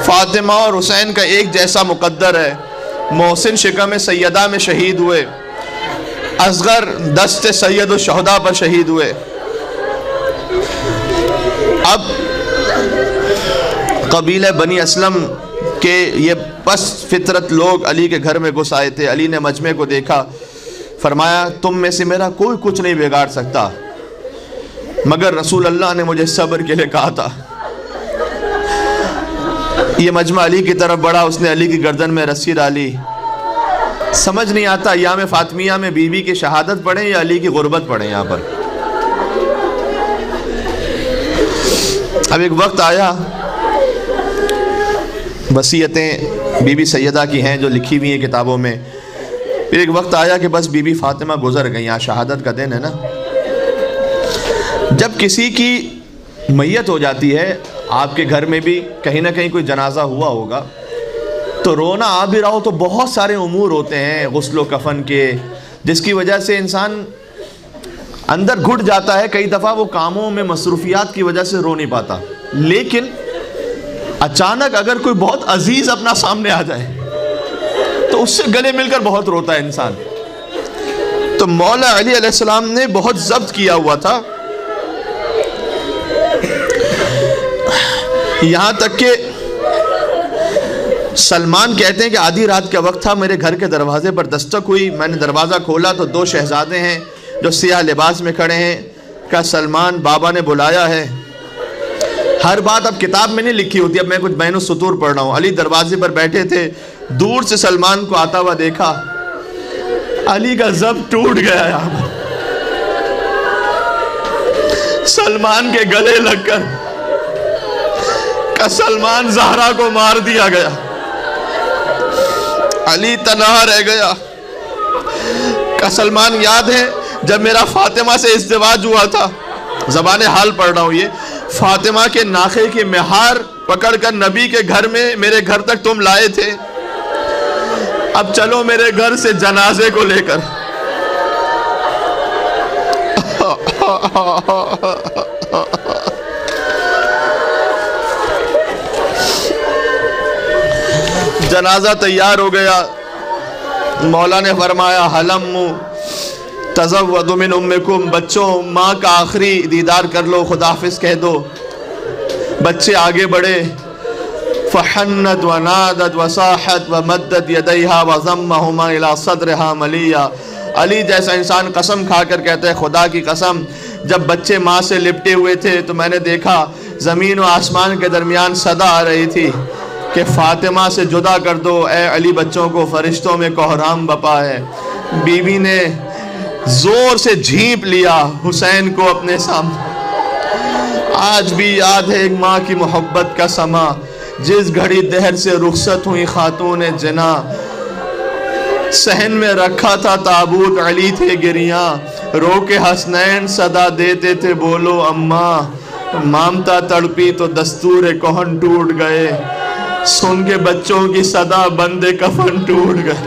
فاطمہ اور حسین کا ایک جیسا مقدر ہے۔ محسن شکم سیدہ میں شہید ہوئے، اصغر دست سید الشہداء پر شہید ہوئے۔ اب قبیلہ بنی اسلم کے یہ پس فطرت لوگ علی کے گھر میں گھس آئے تھے۔ علی نے مجمع کو دیکھا، فرمایا تم میں سے میرا کوئی کچھ نہیں بگاڑ سکتا، مگر رسول اللہ نے مجھے صبر کے لیے کہا تھا۔ یہ مجمع علی کی طرف بڑھا، اس نے علی کی گردن میں رسی ڈالی۔ سمجھ نہیں آتا ایام فاطمیہ میں بی بی کی شہادت پڑھیں یا علی کی غربت پڑھیں یہاں پر۔ اب ایک وقت آیا، وصیتیں بی بی سیدہ کی ہیں جو لکھی ہوئی ہیں کتابوں میں، پھر ایک وقت آیا کہ بس بی بی فاطمہ گزر گئی، یہاں شہادت کا دن ہے نا۔ جب کسی کی میت ہو جاتی ہے، آپ کے گھر میں بھی کہیں نہ کہیں کوئی جنازہ ہوا ہوگا، تو رونا آ بھی رہا ہو تو بہت سارے امور ہوتے ہیں غسل و کفن کے، جس کی وجہ سے انسان اندر گھٹ جاتا ہے۔ کئی دفعہ وہ کاموں میں مصروفیات کی وجہ سے رو نہیں پاتا، لیکن اچانک اگر کوئی بہت عزیز اپنا سامنے آ جائے تو اس سے گلے مل کر بہت روتا ہے انسان۔ تو مولا علی علیہ السلام نے بہت ضبط کیا ہوا تھا، یہاں تک کہ سلمان کہتے ہیں کہ آدھی رات کا وقت تھا، میرے گھر کے دروازے پر دستک ہوئی، میں نے دروازہ کھولا تو دو شہزادے ہیں جو سیاہ لباس میں کھڑے ہیں۔ کہا سلمان بابا نے بلایا ہے۔ ہر بات اب کتاب میں نہیں لکھی ہوتی، اب میں کچھ بین السطور پڑھ رہا ہوں۔ علی دروازے پر بیٹھے تھے، دور سے سلمان کو آتا ہوا دیکھا، علی کا ضبط ٹوٹ گیا یہاں پر۔ سلمان کے گلے لگ کر کہ سلمان زہرا کو مار دیا گیا، علی تنہا رہ گیا۔ کہ سلمان یاد ہے جب میرا فاطمہ سے ازدواج ہوا تھا، زبان حال پڑھ رہا ہوں، یہ فاطمہ کے ناخے کی مہار پکڑ کر نبی کے گھر میں میرے گھر تک تم لائے تھے، اب چلو میرے گھر سے جنازے کو لے کر۔ جنازہ تیار ہو گیا، مولا نے فرمایا حلمو تزودوا من امکم، بچوں ماں کا آخری دیدار کر لو، خداحافظ کہہ دو۔ بچے آگے بڑھے، فحنت ونادت وصاحت ومدت یدیہا وضمہما الی صدرہا ملیا۔ علی جیسا انسان قسم کھا کر کہتا ہے خدا کی قسم، جب بچے ماں سے لپٹے ہوئے تھے تو میں نے دیکھا زمین و آسمان کے درمیان صدا آ رہی تھی کہ فاطمہ سے جدا کر دو اے علی، بچوں کو فرشتوں میں کوہرام بپا ہے۔ بی بی نے زور سے جھینپ لیا حسین کو اپنے سامنے۔ آج بھی یاد ہے ایک ماں کی محبت کا سما، جس گھڑی دہر سے رخصت ہوئی خاتون جنا، صحن میں رکھا تھا تابوت، علی تھے گریاں، رو کے حسنین صدا دیتے تھے بولو اماں، مامتا تڑپی تو دستور کہن ٹوٹ گئے، سن کے بچوں کی صدا بند کفن ٹوٹ گئے.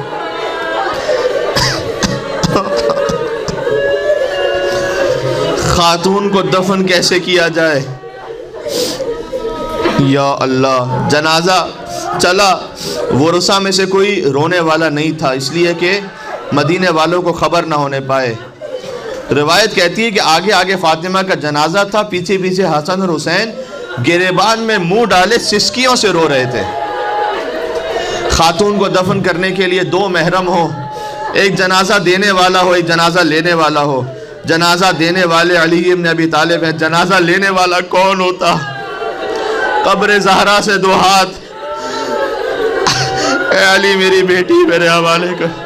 خاتون کو دفن کیسے کیا جائے؟ یا اللہ. جنازہ چلا، ورثہ میں سے کوئی رونے والا نہیں تھا، اس لیے کہ مدینے والوں کو خبر نہ ہونے پائے. روایت کہتی ہے کہ آگے آگے فاطمہ کا جنازہ تھا، پیچھے پیچھے حسن اور حسین گریبان میں منہ ڈالے سسکیوں سے رو رہے تھے. خاتون کو دفن کرنے کے لیے دو محرم ہو، ایک جنازہ دینے والا ہو، ایک جنازہ لینے والا ہو. جنازہ دینے والے علی ابن ابی طالب ہیں، جنازہ لینے والا کون ہوتا؟ قبر زہرا سے دو ہاتھ، اے علی میری بیٹی میرے حوالے کر.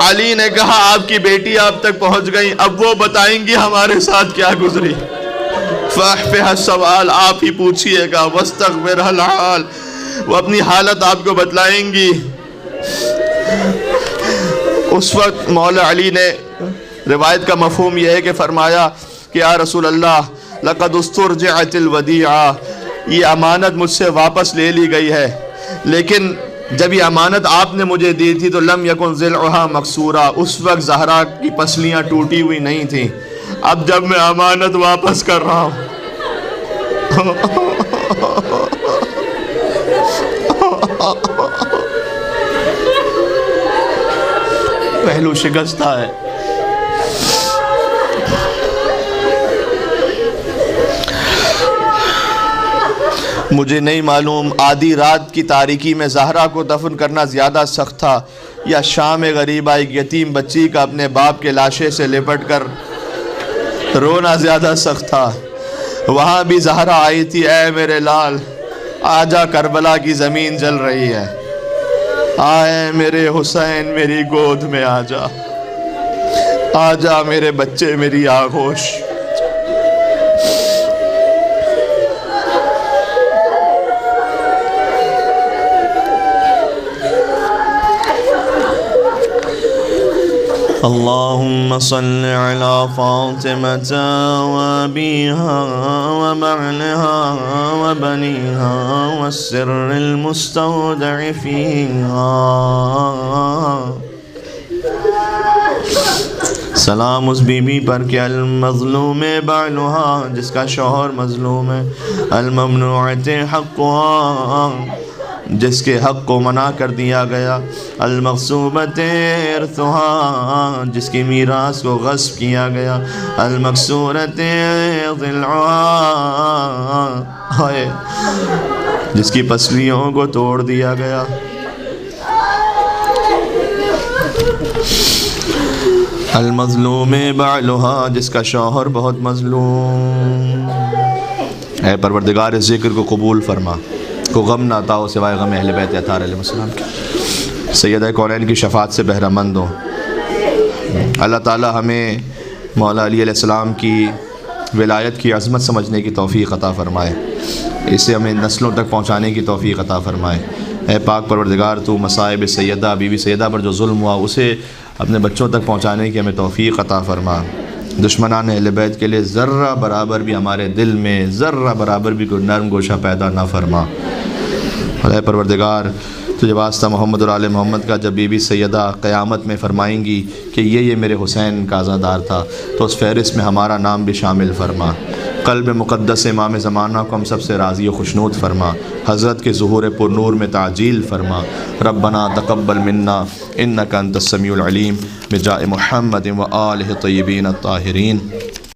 علی نے کہا آپ کی بیٹی آپ تک پہنچ گئی، اب وہ بتائیں گی ہمارے ساتھ کیا گزری. فاحفظ السوال، آپ ہی پوچھئے گا. واستغفر الحال، وہ اپنی حالت آپ کو بتلائیں گی. اس وقت مولا علی نے، روایت کا مفہوم یہ ہے کہ فرمایا کہ یا رسول اللہ لقد استرجعت الودیعہ، یہ امانت مجھ سے واپس لے لی گئی ہے، لیکن جب یہ امانت آپ نے مجھے دی تھی تو لم یکن ضلعها مکسورا، اس وقت زہرا کی پسلیاں ٹوٹی ہوئی نہیں تھیں. اب جب میں امانت واپس کر رہا ہوں پہلو شکستہ ہے. مجھے نہیں معلوم آدھی رات کی تاریکی میں زہرا کو دفن کرنا زیادہ سخت تھا یا شام غریبہ ایک یتیم بچی کا اپنے باپ کے لاشے سے لپٹ کر رونا زیادہ سخت تھا. وہاں بھی زہرا آئی تھی، اے میرے لال آجا کربلا کی زمین جل رہی ہے، آئے میرے حسین میری گود میں آجا، آجا میرے بچے میری آغوش. اللهم صل على فاطمة وأبيها وبعلها وبنيها والسر المستودع فيها. سلام اس بی بی پر کہ المظلوم بعلها، جس کا شوہر مظلوم ہے، الممنوعۃ حقها، جس کے حق کو منع کر دیا گیا، المغصوبۃ ارثها، جس کی میراث کو غصب کیا گیا، المکسورۃ ضلعها، جس کی پسلیوں کو توڑ دیا گیا. المظلوم بعلها، جس کا شوہر بہت مظلوم. اے پروردگار اس ذکر کو قبول فرما، کو غم نہ عطا ہو سوائے غم اہل بیت اطہار علیہ السلام کے. سیدہ کونین کی شفاعت سے بہرہ مند ہو. اللہ تعالی ہمیں مولا علی علیہ السلام کی ولایت کی عظمت سمجھنے کی توفیق عطا فرمائے، اسے ہمیں نسلوں تک پہنچانے کی توفیق عطا فرمائے. اے پاک پروردگار تو مصائب سیدہ بی بی سیدہ پر جو ظلم ہوا اسے اپنے بچوں تک پہنچانے کی ہمیں توفیق عطا فرما. دشمنان اہل بیت کے لیے ذرہ برابر بھی ہمارے دل میں ذرہ برابر بھی کوئی نرم گوشہ پیدا نہ فرما. اے پروردگار تجھے واسطہ محمد اور آل محمد کا جب بی بی سیدہ قیامت میں فرمائیں گی کہ یہ میرے حسین کا عزادار تھا تو اس فہرست میں ہمارا نام بھی شامل فرما. قلب مقدس امام زمانہ کو ہم سب سے راضی و خوشنود فرما. حضرت کے ظہور پر نور میں تعجیل فرما. ربنا تقبل منا انک انت السمیع العلیم بجاہ محمد و آلہ الطیبین الطاہرین.